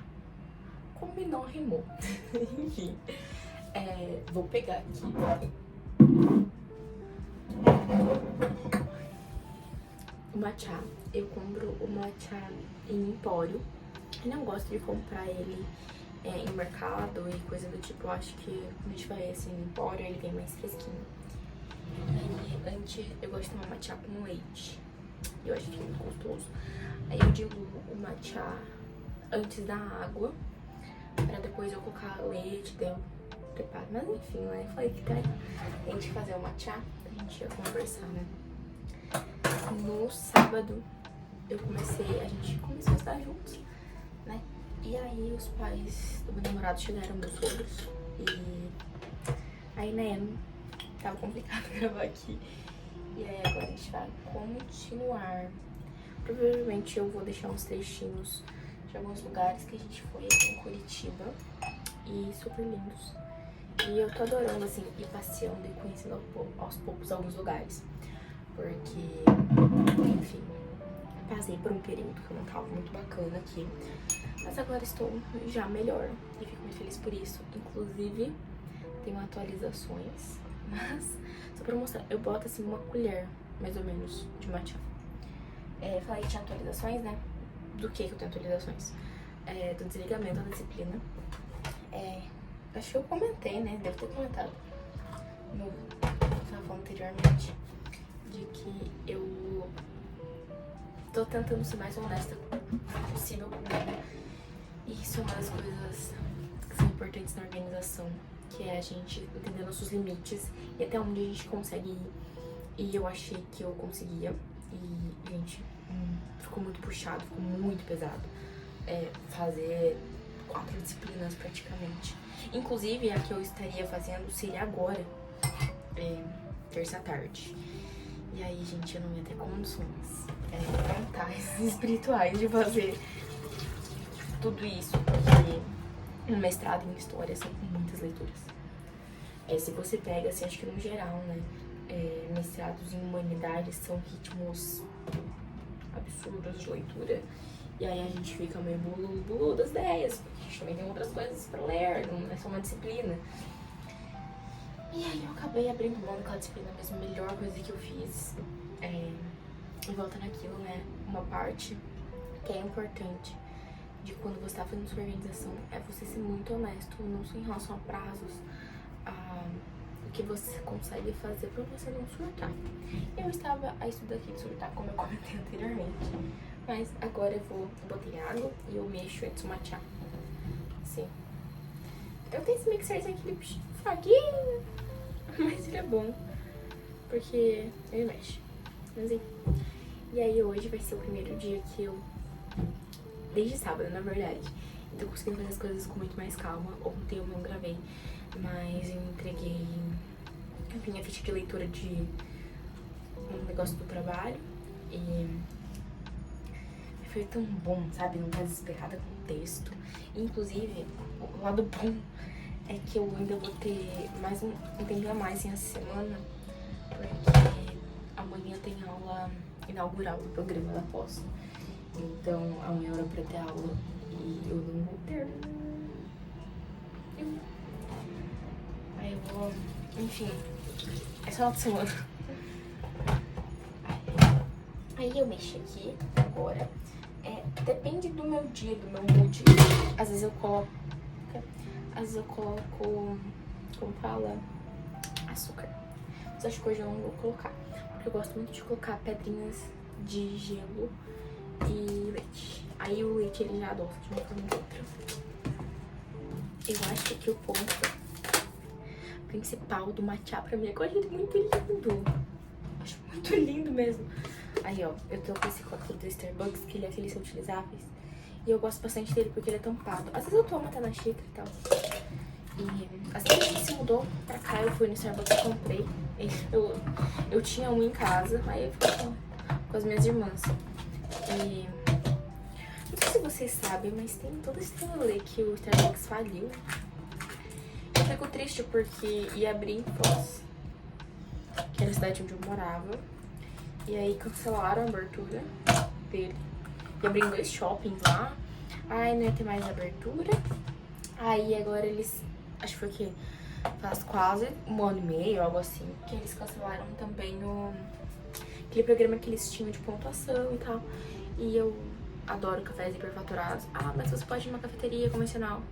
Combinou, rimou. Enfim, vou pegar aqui o matcha. Eu compro o matcha em empório. Eu não gosto de comprar ele em mercado e coisa do tipo. Eu acho que quando a gente vai assim em empório, ele vem mais fresquinho. E antes eu gosto de tomar matcha com leite. Eu acho que é muito gostoso. Aí eu diluo o matcha antes da água, pra depois eu colocar leite, daí eu preparo. Mas enfim, né? Falei que a gente fazer o matcha, a gente ia conversar, né? No sábado a gente começou a estar juntos, né? E aí os pais do meu namorado chegaram, meus sogros, e aí, né, tava complicado gravar aqui. E aí agora a gente vai continuar. Provavelmente eu vou deixar uns trechinhos de alguns lugares que a gente foi aqui em Curitiba, e super lindos. E eu tô adorando, assim, ir passeando e conhecendo aos poucos alguns lugares. Porque, enfim, passei por um período que eu não tava muito bacana aqui. Mas agora estou já melhor e fico muito feliz por isso. Inclusive, tenho atualizações, mas só pra mostrar, eu boto assim uma colher, mais ou menos, de matcha. Falei que tinha atualizações, né? Do que eu tenho atualizações? Do desligamento da disciplina. Acho que eu comentei, né? Devo ter comentado no falando anteriormente, de que eu tô tentando ser mais honesta possível comigo. E isso é uma das coisas que são importantes na organização. que é a gente entender nossos limites e até onde a gente consegue ir. E eu achei que eu conseguia. E, gente, ficou muito puxado, ficou muito pesado. Fazer 4 disciplinas praticamente. Inclusive, a que eu estaria fazendo seria agora, terça tarde. E aí, gente, eu não ia ter condições mentais e espirituais de fazer tudo isso, porque um mestrado em história são muitas leituras. Se você pega, assim, acho que no geral, né, mestrados em humanidades são ritmos absurdos de leitura. E aí a gente fica meio bulu das ideias, porque a gente também tem outras coisas pra ler, não é só uma disciplina. E aí eu acabei abrindo mão daquela disciplina mesmo, a melhor coisa que eu fiz. E volta naquilo, né, uma parte que é importante de quando você tá fazendo sua organização é você ser muito honesto, não só em relação a prazos, o que você consegue fazer pra você não surtar. Eu estava a isso daqui de surtar, como eu comentei anteriormente, mas agora eu botei água e eu mexo antes do matcha. Assim. Eu tenho esse mixerzinho aqui fraguinho, mas ele é bom, porque ele mexe. Mas enfim. E aí hoje vai ser o primeiro dia que eu, desde sábado na verdade, eu tô conseguindo fazer as coisas com muito mais calma. Ontem eu não gravei, mas eu entreguei a minha ficha de leitura de um negócio do trabalho e foi tão bom, sabe? Não tá desesperada com o texto. Inclusive, o lado bom é que eu ainda vou ter mais um tempinho a mais essa semana, porque amanhã tem aula inaugural do programa da pós. Então, amanhã era pra ter aula e eu não vou ter. Aí eu vou... Enfim, é só outra semana. Aí eu mexo aqui agora. Depende do meu dia, do meu mood. Às vezes eu coloco... Como fala? Açúcar. Mas acho que hoje eu não vou colocar. Porque eu gosto muito de colocar pedrinhas de gelo e leite. Aí o leite ele já adoça de uma forma ou outra. Eu acho que o ponto principal do matcha pra mim é que eu acho ele muito lindo. Acho muito lindo mesmo. Aí, ó, eu tô com esse copo do Starbucks, que ele é aqueles utilizáveis. E eu gosto bastante dele porque ele é tampado. Às vezes eu tomo até na xícara e tal. E assim que a gente se mudou pra cá, eu fui no Starbucks e comprei. Eu tinha um em casa, aí eu fiquei com as minhas irmãs. E não sei se vocês sabem, mas tem todo esse rolê que o Starbucks faliu. Eu fico triste porque ia abrir em Foz, que era a cidade onde eu morava. E aí cancelaram a abertura dele. Ia abrir em 2 shoppings lá. Aí não ia ter mais abertura. Aí agora eles... Acho que foi que faz quase 1 ano e meio, algo assim, que eles cancelaram também aquele programa que eles tinham de pontuação e tal. E eu adoro cafés hiperfaturados. Ah, mas você pode ir numa cafeteria convencional.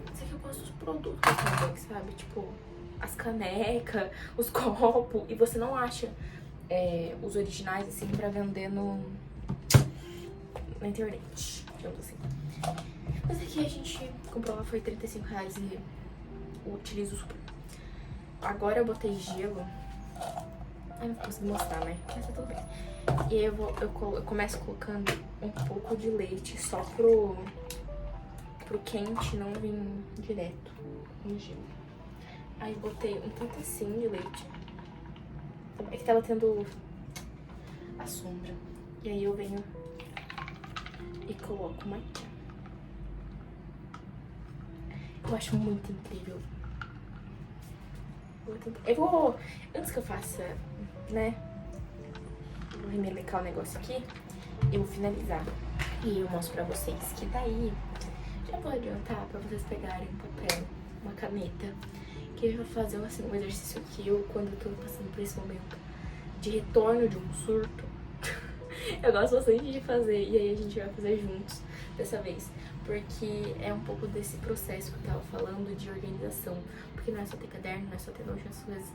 Mas é que eu gosto dos produtos também, sabe? Tipo, as canecas, os copos. E você não acha os originais, assim, pra vender na internet, digamos assim. Mas aqui a gente comprou lá, foi R$35 e utilizo super. Agora eu botei gelo. Ai, não consigo mostrar, né? Mas tá tudo bem. E aí eu começo colocando um pouco de leite só pro quente não vir direto no gelo. Aí botei um tanto assim de leite. É que tava tendo a sombra. E aí eu venho e coloco matcha. Eu acho muito incrível. Eu vou, antes que eu faça, né, vou remelecar o negócio aqui, eu vou finalizar. E eu mostro pra vocês que daí já vou adiantar pra vocês pegarem um papel, uma caneta, que eu vou fazer assim, um exercício que eu, quando eu tô passando por esse momento de retorno de um surto, eu gosto bastante de fazer, e aí a gente vai fazer juntos dessa vez. Porque é um pouco desse processo que eu tava falando de organização. Porque não é só ter caderno, não é só ter noção das coisas.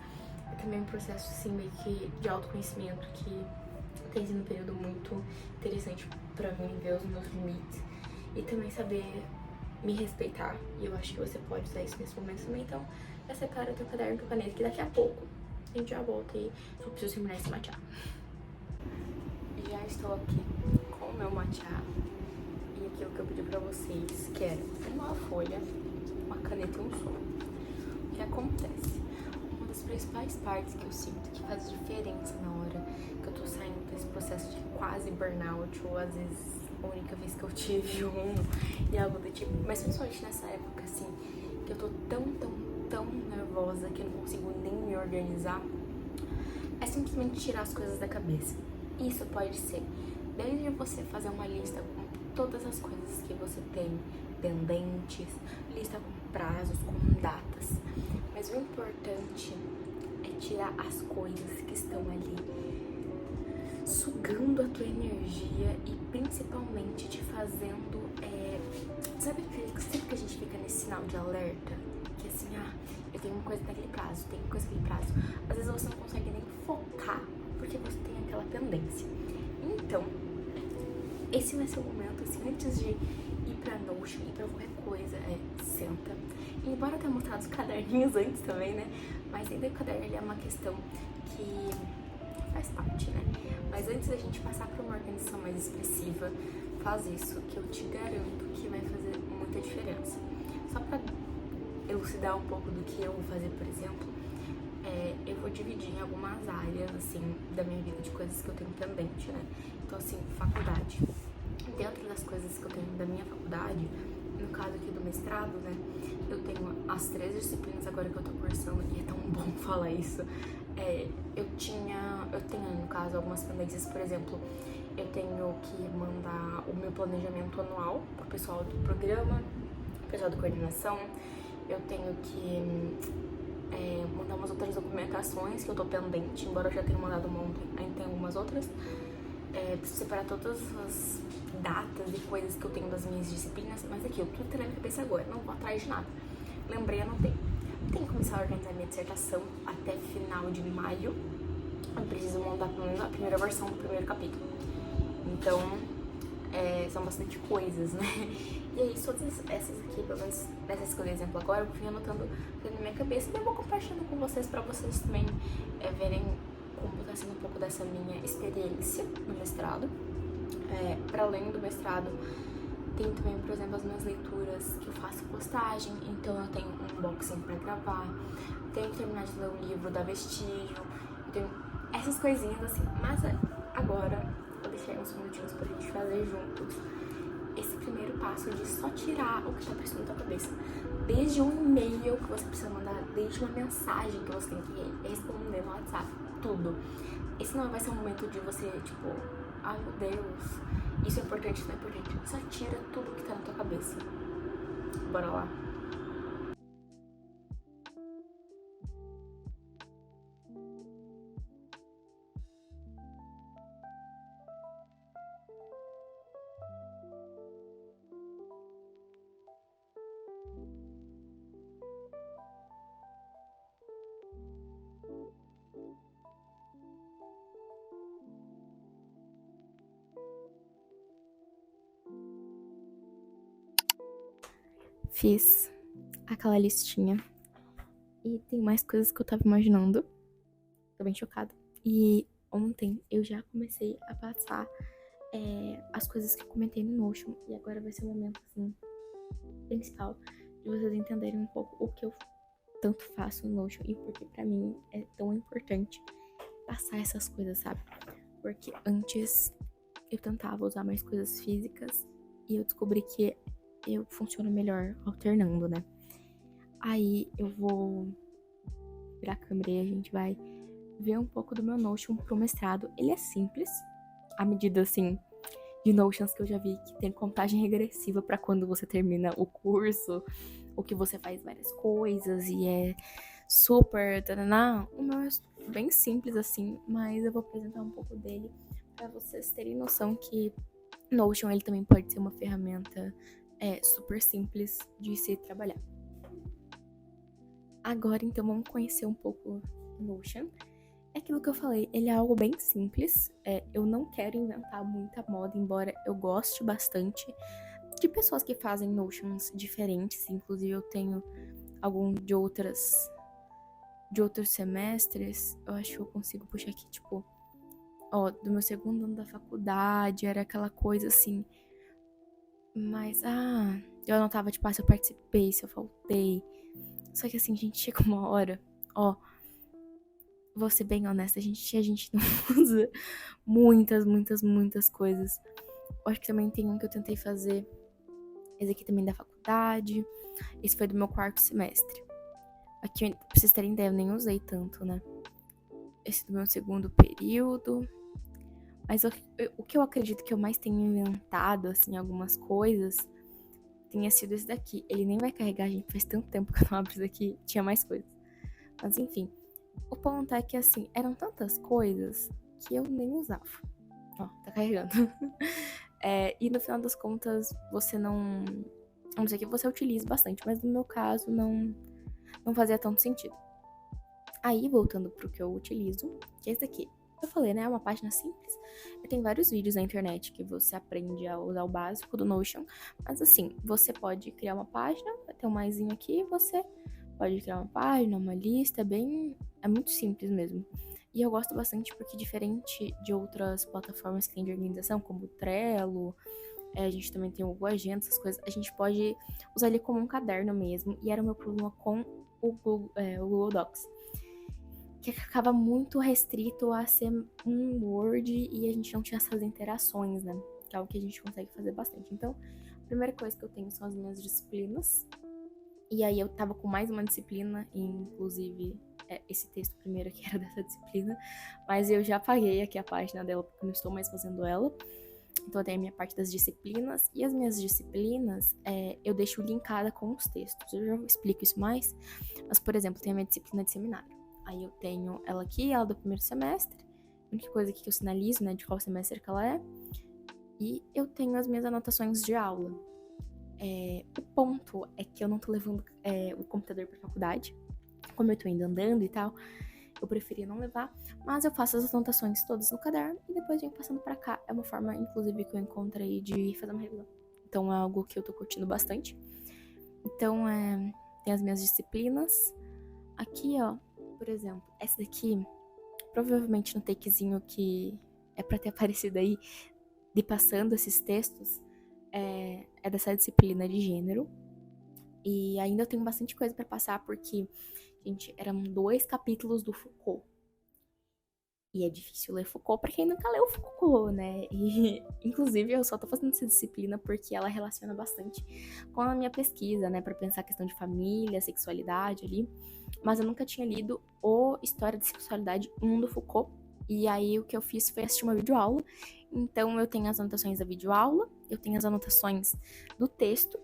É também um processo, assim, meio que de autoconhecimento que tem sido um período muito interessante pra mim, ver os meus limites. E também saber me respeitar. E eu acho que você pode usar isso nesse momento também. Então, Já separa o teu caderno e tua caneta, que daqui a pouco a gente já volta e só preciso terminar esse matcha. Já estou aqui com o meu matcha e aquilo que eu pedi pra vocês, que era uma folha, uma caneta e um som. O que acontece? Uma das principais partes que eu sinto que faz diferença na hora que eu tô saindo desse processo de quase burnout, ou às vezes a única vez que eu tive um e algo do tipo, mas principalmente nessa época, assim, que eu tô tão nervosa que eu não consigo nem me organizar, é simplesmente tirar as coisas da cabeça. Isso pode ser desde você fazer uma lista com todas as coisas que você tem pendentes, lista com prazos, com datas, mas o importante é tirar as coisas que estão ali sugando a tua energia e principalmente te fazendo, sabe sempre que a gente fica nesse sinal de alerta? Que assim, eu tenho uma coisa naquele prazo, tenho uma coisa naquele prazo. Às vezes você não consegue nem focar porque você tem aquela tendência. Então, esse vai ser o momento, assim, antes de ir pra Notion, ir pra qualquer coisa, senta. E embora eu tenha mostrado os caderninhos antes também, né? Mas ainda o caderno ele é uma questão que faz parte, né? Mas antes da gente passar pra uma organização mais expressiva, faz isso, que eu te garanto que vai fazer muita diferença. Só pra elucidar um pouco do que eu vou fazer, por exemplo, eu vou dividir em algumas áreas, assim, da minha vida de coisas que eu tenho pendente, né? Então, assim, faculdade. Dentro das coisas que eu tenho da minha faculdade, no caso aqui do mestrado, né? Eu tenho as 3 disciplinas agora que eu tô cursando, e é tão bom falar isso. Eu tenho, no caso, algumas pendências, por exemplo, eu tenho que mandar o meu planejamento anual pro pessoal do programa, pro pessoal da coordenação. Eu tenho que mandar umas outras documentações que eu tô pendente, embora eu já tenha mandado uma ontem, ainda tem algumas outras. Preciso separar todas as datas e coisas que eu tenho das minhas disciplinas, mas aqui, tudo tá na minha cabeça agora, não vou atrás de nada. Lembrei, anotei. Tenho que começar a organizar minha dissertação até final de maio. Eu preciso mandar pelo menos a primeira versão do primeiro capítulo. Então, são bastante coisas, né? E aí, todas essas aqui, pelo menos dessas que eu dei exemplo agora, eu fui anotando na minha cabeça e eu vou compartilhando com vocês, pra vocês também verem como tá sendo um pouco dessa minha experiência no mestrado. Para além do mestrado, tem também, por exemplo, as minhas leituras que eu faço postagem, então eu tenho um unboxing pra gravar, tenho que terminar de ler um livro da Vestígio, eu tenho essas coisinhas assim, mas agora vou deixar uns minutinhos pra gente fazer juntos esse primeiro passo de só tirar o que tá pensando na tua cabeça. Desde um e-mail que você precisa mandar, desde uma mensagem que você tem que responder no WhatsApp, tudo. Esse não vai ser um momento de você, tipo, ai meu Deus, isso é importante, isso não é importante. Só tira tudo que tá na tua cabeça. Bora lá. Fiz aquela listinha e tem mais coisas que eu tava imaginando. Tô bem chocada. E ontem eu já comecei a passar as coisas que eu comentei no Notion. E agora vai ser o momento, assim, principal de vocês entenderem um pouco o que eu tanto faço no Notion e porque pra mim é tão importante passar essas coisas, sabe? Porque antes eu tentava usar mais coisas físicas e eu descobri que eu funciono melhor alternando, né? Aí eu vou virar a câmera e a gente vai ver um pouco do meu Notion pro mestrado. Ele é simples, à medida, assim, de Notions que eu já vi que tem contagem regressiva pra quando você termina o curso, ou que você faz várias coisas e é super... Taraná. O meu é bem simples, assim, mas eu vou apresentar um pouco dele pra vocês terem noção que Notion ele também pode ser uma ferramenta super simples de se trabalhar. Agora, então, vamos conhecer um pouco o Notion. É aquilo que eu falei, ele é algo bem simples. Eu não quero inventar muita moda, embora eu goste bastante de pessoas que fazem Notions diferentes. Inclusive, eu tenho algum de outras de outros semestres, eu acho que eu consigo puxar aqui, tipo, ó, do meu segundo ano da faculdade, era aquela coisa assim, mas, eu anotava, tipo, se eu participei, se eu faltei. Só que assim, gente, chega uma hora, ó, vou ser bem honesta, a gente não usa muitas coisas. Eu acho que também tem um que eu tentei fazer, esse aqui também da faculdade, esse foi do meu quarto semestre. Aqui, pra vocês terem ideia, eu nem usei tanto, né? Esse do meu segundo período. Mas o que eu acredito que eu mais tenho inventado, assim, algumas coisas, tenha sido esse daqui. Ele nem vai carregar, gente, faz tanto tempo que eu não abro isso daqui, tinha mais coisas. Mas enfim, o ponto é que, assim, eram tantas coisas que eu nem usava. Ó, tá carregando. E no final das contas, você não... A não ser que você utilize bastante, mas no meu caso, não fazia tanto sentido. Aí, voltando pro que eu utilizo, que é esse daqui. Eu falei, né? É uma página simples. Tem vários vídeos na internet que você aprende a usar o básico do Notion. Mas assim, você pode criar uma página, vai ter um maisinho aqui, você pode criar uma página, uma lista, é muito simples mesmo. E eu gosto bastante porque, diferente de outras plataformas que tem de organização, como o Trello, a gente também tem o Google Agenda, essas coisas, a gente pode usar ele como um caderno mesmo. E era o meu problema com o Google Docs, que ficava muito restrito a ser um Word e a gente não tinha essas interações, né? Que é algo que a gente consegue fazer bastante. Então, a primeira coisa que eu tenho são as minhas disciplinas. E aí eu tava com mais uma disciplina, inclusive esse texto primeiro aqui era dessa disciplina, mas eu já apaguei aqui a página dela porque não estou mais fazendo ela. Então eu tenho a minha parte das disciplinas, e as minhas disciplinas eu deixo linkada com os textos. Eu já explico isso mais, mas por exemplo, tem a minha disciplina de seminário. Aí eu tenho ela aqui, ela do primeiro semestre, a única coisa aqui que eu sinalizo, né, de qual semestre que ela é, e eu tenho as minhas anotações de aula. O ponto é que eu não tô levando o computador pra faculdade, como eu tô indo andando e tal, eu preferia não levar, mas eu faço as anotações todas no caderno e depois venho passando pra cá. É uma forma, inclusive, que eu encontrei de fazer uma revisão. Então é algo que eu tô curtindo bastante. Então, tem as minhas disciplinas. Aqui, ó, por exemplo, essa daqui, provavelmente no takezinho que é pra ter aparecido aí, de passando esses textos, é dessa disciplina de gênero. E ainda eu tenho bastante coisa pra passar, porque, gente, eram 2 capítulos do Foucault. E é difícil ler Foucault pra quem nunca leu Foucault, né? E, inclusive, eu só tô fazendo essa disciplina porque ela relaciona bastante com a minha pesquisa, né? Pra pensar a questão de família, sexualidade ali. Mas eu nunca tinha lido o História de Sexualidade 1 do Foucault. E aí, o que eu fiz foi assistir uma videoaula. Então, eu tenho as anotações da videoaula, eu tenho as anotações do texto,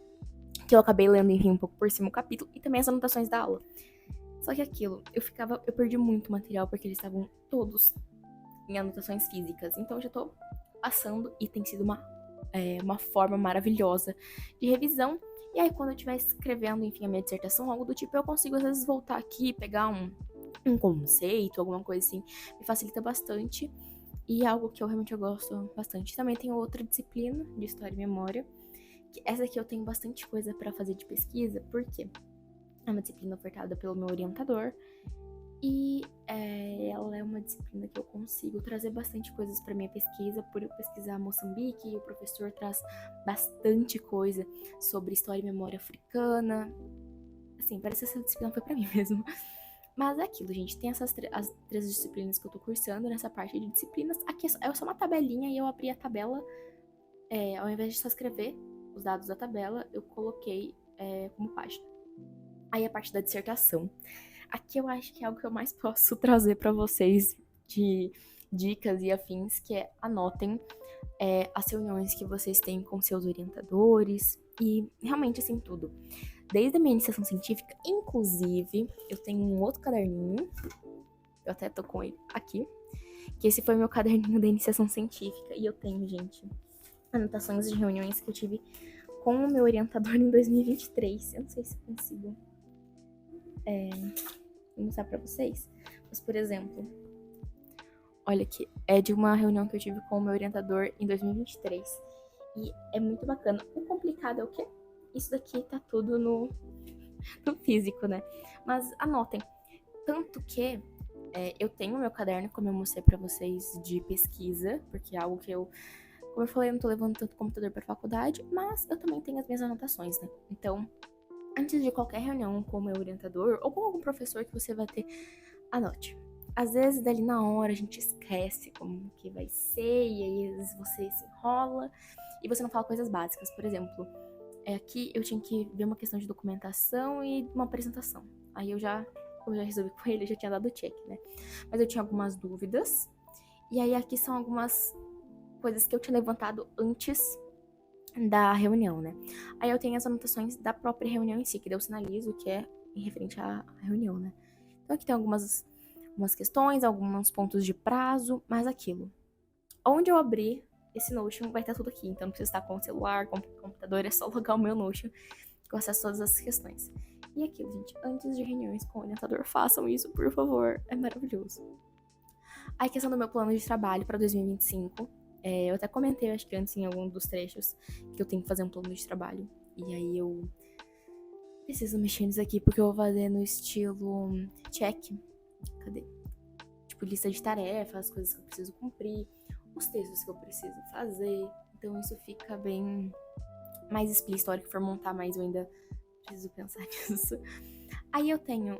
que eu acabei lendo, enfim, um pouco por cima o capítulo, e também as anotações da aula. Só que aquilo, eu perdi muito material porque eles estavam todos em anotações físicas. Então eu já tô passando e tem sido uma forma maravilhosa de revisão. E aí quando eu estiver escrevendo, enfim, a minha dissertação, algo do tipo, eu consigo às vezes voltar aqui, pegar um conceito, alguma coisa assim. Me facilita bastante. E é algo que eu realmente gosto bastante. Também tenho outra disciplina de História e Memória. Que essa aqui eu tenho bastante coisa pra fazer de pesquisa. Por quê? É uma disciplina ofertada pelo meu orientador e ela é uma disciplina que eu consigo trazer bastante coisas para minha pesquisa. Por eu pesquisar Moçambique, o professor traz bastante coisa sobre história e memória africana. Assim, parece que essa disciplina foi para mim mesmo. Mas é aquilo, gente. Tem as 3 disciplinas que eu tô cursando nessa parte de disciplinas. Aqui é só uma tabelinha e eu abri a tabela. Ao invés de só escrever os dados da tabela, eu coloquei como página. Aí a parte da dissertação. Aqui eu acho que é algo que eu mais posso trazer para vocês de dicas e afins, que anotem as reuniões que vocês têm com seus orientadores e realmente assim tudo. Desde a minha iniciação científica, inclusive, eu tenho um outro caderninho, eu até tô com ele aqui, que esse foi meu caderninho da iniciação científica, e eu tenho, gente, anotações de reuniões que eu tive com o meu orientador em 2023. Eu não sei se eu consigo mostrar pra vocês, mas, por exemplo, olha aqui, é de uma reunião que eu tive com o meu orientador em 2023, e é muito bacana. O complicado é o quê? Isso daqui tá tudo no físico, né? Mas anotem, Tanto que eu tenho meu caderno, como eu mostrei pra vocês, de pesquisa, porque é algo que como eu falei, eu não tô levando tanto computador pra faculdade, mas eu também tenho as minhas anotações, né? Então, antes de qualquer reunião com o meu orientador ou com algum professor que você vai ter, anote. Às vezes, dali na hora, a gente esquece como que vai ser, e aí às vezes você se enrola e você não fala coisas básicas. Por exemplo, aqui eu tinha que ver uma questão de documentação e uma apresentação. Aí eu já resolvi com ele, eu já tinha dado check, né? Mas eu tinha algumas dúvidas, e aí aqui são algumas coisas que eu tinha levantado antes da reunião, né? Aí eu tenho as anotações da própria reunião em si, que daí eu sinalizo que é em referente à reunião, né? Então aqui tem algumas questões, alguns pontos de prazo, mas aquilo. Onde eu abrir esse Notion vai estar tudo aqui, então não precisa estar com o celular, com o computador, é só logar o meu Notion que eu acesso todas as questões. E aquilo, gente, antes de reuniões com o orientador, façam isso, por favor, é maravilhoso. Aí, questão do meu plano de trabalho para 2025, eu até comentei, acho que antes, em algum dos trechos, que eu tenho que fazer um plano de trabalho. E aí eu preciso mexer nisso aqui, porque eu vou fazer no estilo check. Cadê? Tipo, lista de tarefas, as coisas que eu preciso cumprir, os textos que eu preciso fazer. Então isso fica bem mais explícito. A hora que for montar mais, eu ainda preciso pensar nisso. Aí eu tenho,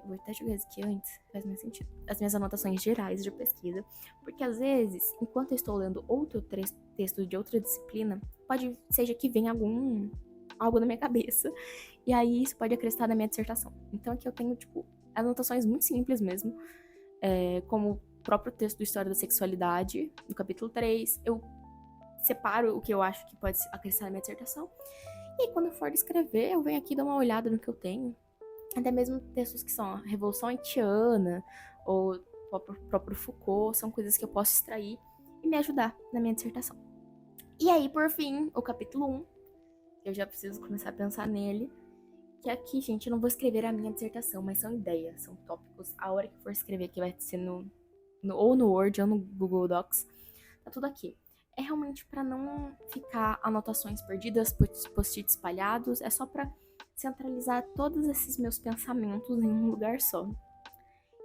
vou até jogar isso aqui antes, faz mais sentido, as minhas anotações gerais de pesquisa, porque às vezes, enquanto eu estou lendo outro texto de outra disciplina, seja que venha algo na minha cabeça, e aí isso pode acrescentar na minha dissertação. Então aqui eu tenho, tipo, anotações muito simples mesmo, como o próprio texto do História da Sexualidade, no capítulo 3, eu separo o que eu acho que pode acrescentar na minha dissertação, e aí, quando eu for escrever, eu venho aqui dar uma olhada no que eu tenho. Até mesmo textos que são a Revolução Haitiana ou o próprio Foucault, são coisas que eu posso extrair e me ajudar na minha dissertação. E aí, por fim, o capítulo 1, eu já preciso começar a pensar nele, que aqui, gente, eu não vou escrever a minha dissertação, mas são ideias, são tópicos. A hora que for escrever, que vai ser ou no Word ou no Google Docs, tá tudo aqui. É realmente para não ficar anotações perdidas, post-its espalhados, é só para centralizar todos esses meus pensamentos em um lugar só.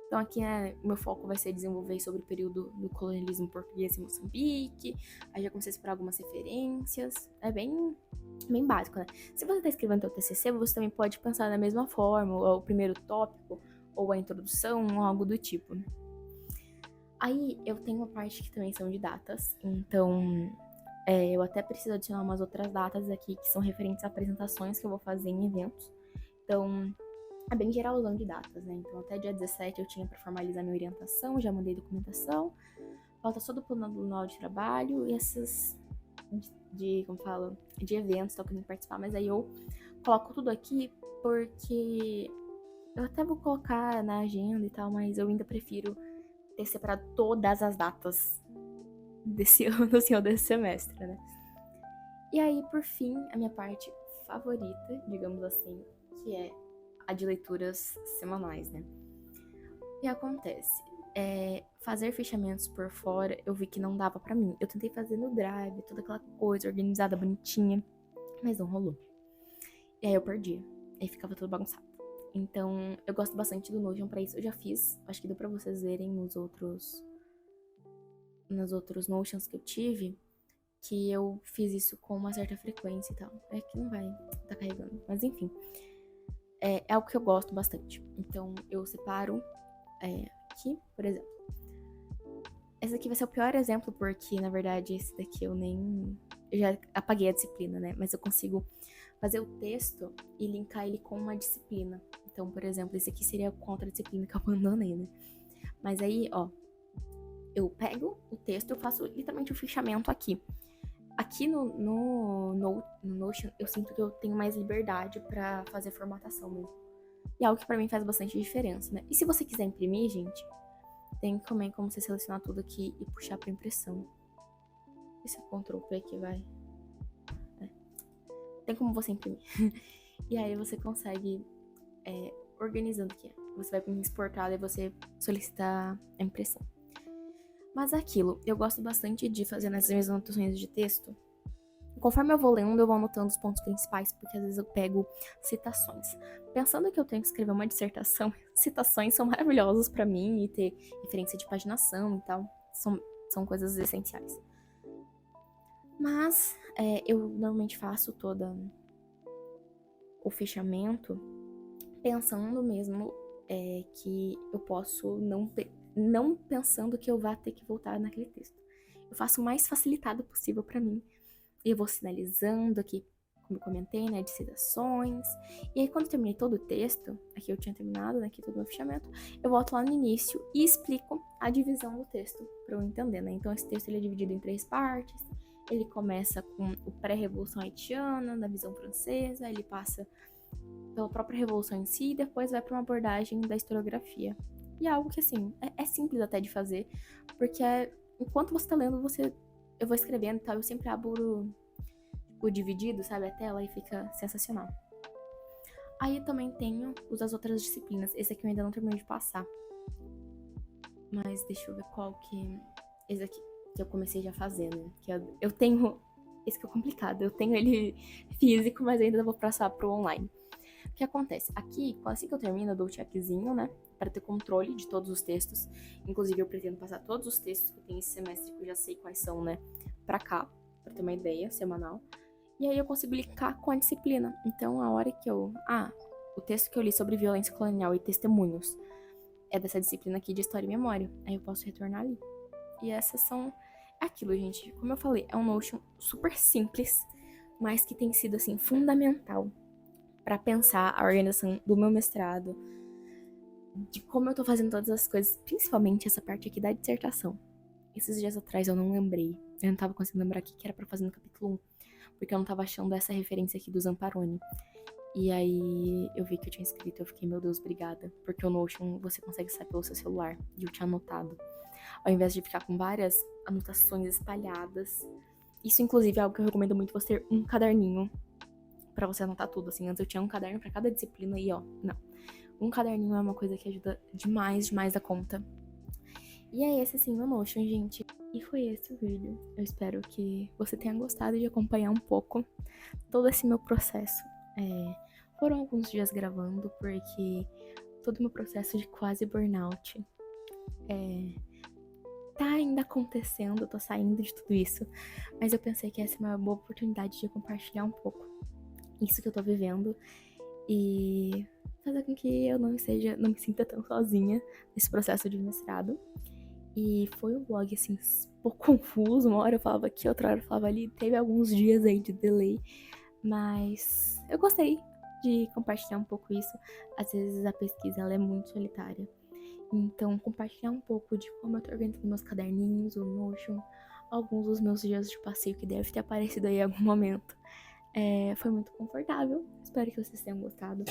Então aqui meu foco vai ser desenvolver sobre o período do colonialismo português em Moçambique. Aí já comecei a separar algumas referências. É bem básico, né? Se você está escrevendo seu TCC, você também pode pensar da mesma forma, ou o primeiro tópico, ou a introdução, ou algo do tipo. Aí eu tenho uma parte que também são de datas, então eu até preciso adicionar umas outras datas aqui que são referentes a apresentações que eu vou fazer em eventos. Então, é bem geralzão de datas, né? Então, até dia 17 eu tinha para formalizar minha orientação, já mandei documentação. Falta só do plano anual de trabalho e essas de eventos, tal, que eu tenho que participar. Mas aí eu coloco tudo aqui porque eu até vou colocar na agenda e tal, mas eu ainda prefiro ter separado todas as datas desse ano, assim, ou desse semestre, né? E aí, por fim, a minha parte favorita, digamos assim, que é a de leituras semanais, né? O que acontece? Fazer fechamentos por fora, eu vi que não dava pra mim. Eu tentei fazer no Drive, toda aquela coisa organizada, bonitinha, mas não rolou. E aí eu perdi. Aí ficava tudo bagunçado. Então, eu gosto bastante do Notion pra isso. Eu já fiz, acho que deu pra vocês verem nos outros Notions que eu tive, que eu fiz isso com uma certa frequência e tal. É que não vai tá carregando, mas enfim. É algo que eu gosto bastante. Então, eu separo aqui, por exemplo. Esse daqui vai ser o pior exemplo, porque, na verdade, esse daqui eu já apaguei a disciplina, né? Mas eu consigo fazer o texto e linkar ele com uma disciplina. Então, por exemplo, esse aqui seria contra a disciplina que eu abandonei, né? Mas aí, ó, eu pego o texto, eu faço literalmente o fichamento aqui. Aqui no Notion, eu sinto que eu tenho mais liberdade pra fazer formatação mesmo. E é algo que pra mim faz bastante diferença, né? E se você quiser imprimir, gente, tem também como você selecionar tudo aqui e puxar pra impressão. Esse é o Ctrl P que vai... Tem como você imprimir. E aí você consegue organizando aqui. Você vai para exportar e você solicita a impressão. Mas aquilo, eu gosto bastante de fazer nas minhas anotações de texto Conforme eu vou lendo, eu vou anotando os pontos principais, porque às vezes eu pego citações. Pensando que eu tenho que escrever uma dissertação, citações são maravilhosas pra mim e ter referência de paginação e tal, são coisas essenciais. Mas eu normalmente faço todo o fechamento pensando mesmo que eu posso não pensando que eu vá ter que voltar naquele texto. Eu faço o mais facilitado possível pra mim. E eu vou sinalizando aqui, como eu comentei, né, de citações. E aí, quando eu terminei todo o texto, aqui eu tinha terminado, né, aqui todo o meu fechamento, eu volto lá no início e explico a divisão do texto, pra eu entender, né. Então, esse texto ele é dividido em 3 partes. Ele começa com o pré-revolução haitiana, da visão francesa, ele passa pela própria revolução em si, e depois vai pra uma abordagem da historiografia. E é algo que, assim, é simples até de fazer, porque enquanto você tá lendo, eu vou escrevendo e tal, eu sempre abro o dividido, sabe, a tela, e fica sensacional. Aí eu também tenho as outras disciplinas. Esse aqui eu ainda não terminei de passar. Mas deixa eu ver qual que... Esse aqui, que eu comecei já fazendo. Que eu tenho... Esse que é complicado. Eu tenho ele físico, mas ainda vou passar pro online. O que acontece? Aqui, assim que eu termino, eu dou o checkzinho, né? Para ter controle de todos os textos. Inclusive, eu pretendo passar todos os textos que eu tenho esse semestre, que eu já sei quais são, né? Pra cá, pra ter uma ideia, semanal. E aí eu consigo linkar com a disciplina. Então, a hora que o texto que eu li sobre violência colonial e testemunhos é dessa disciplina aqui de História e Memória. Aí eu posso retornar ali. E essas são aquilo, gente. Como eu falei, é um Notion super simples, mas que tem sido, assim, fundamental pra pensar a organização do meu mestrado, de como eu tô fazendo todas as coisas, principalmente essa parte aqui da dissertação. Esses dias atrás eu não lembrei, eu não tava conseguindo lembrar aqui que era pra fazer no capítulo 1, porque eu não tava achando essa referência aqui do Zamparoni. E aí eu vi que eu tinha escrito, eu fiquei, meu Deus, obrigada, porque o Notion você consegue sair pelo seu celular, e eu tinha anotado, ao invés de ficar com várias anotações espalhadas. Isso, inclusive, é algo que eu recomendo muito, você ter um caderninho pra você anotar tudo, assim. Antes eu tinha um caderno pra cada disciplina e, ó, não. Um caderninho é uma coisa que ajuda demais, demais da conta. E é esse, assim, meu Notion, gente. E foi esse o vídeo. Eu espero que você tenha gostado de acompanhar um pouco todo esse meu processo. Foram alguns dias gravando, porque todo o meu processo de quase burnout tá ainda acontecendo, eu tô saindo de tudo isso. Mas eu pensei que essa é uma boa oportunidade de compartilhar um pouco isso que eu tô vivendo e fazer com que eu não me sinta tão sozinha nesse processo de mestrado. E foi um vlog, assim, um pouco confuso, uma hora eu falava aqui, outra hora eu falava ali, teve alguns dias aí de delay, mas eu gostei de compartilhar um pouco isso. Às vezes a pesquisa, ela é muito solitária, então compartilhar um pouco de como eu tô organizando meus caderninhos, o Notion, alguns dos meus dias de passeio que deve ter aparecido aí em algum momento. Foi muito confortável, espero que vocês tenham gostado.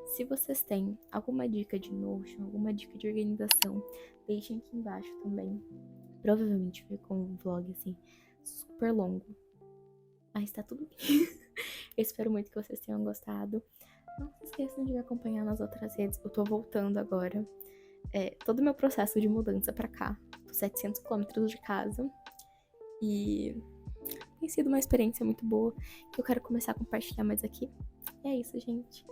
Se vocês têm alguma dica de Notion, alguma dica de organização, deixem aqui embaixo também. Provavelmente ficou um vlog, assim, super longo, mas tá tudo bem. Eu espero muito que vocês tenham gostado. Não se esqueçam de me acompanhar nas outras redes, eu tô voltando agora. Todo o meu processo de mudança pra cá, tô 700 km de casa, e tem sido uma experiência muito boa, que eu quero começar a compartilhar mais aqui. E é isso, gente.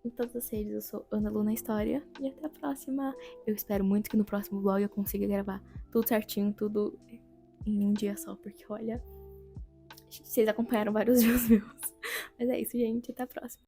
Em todas as redes eu sou Ana Lu na História, e até a próxima. Eu espero muito que no próximo vlog eu consiga gravar tudo certinho, tudo em um dia só, porque olha, vocês acompanharam vários dias meus. Mas é isso, gente, até a próxima.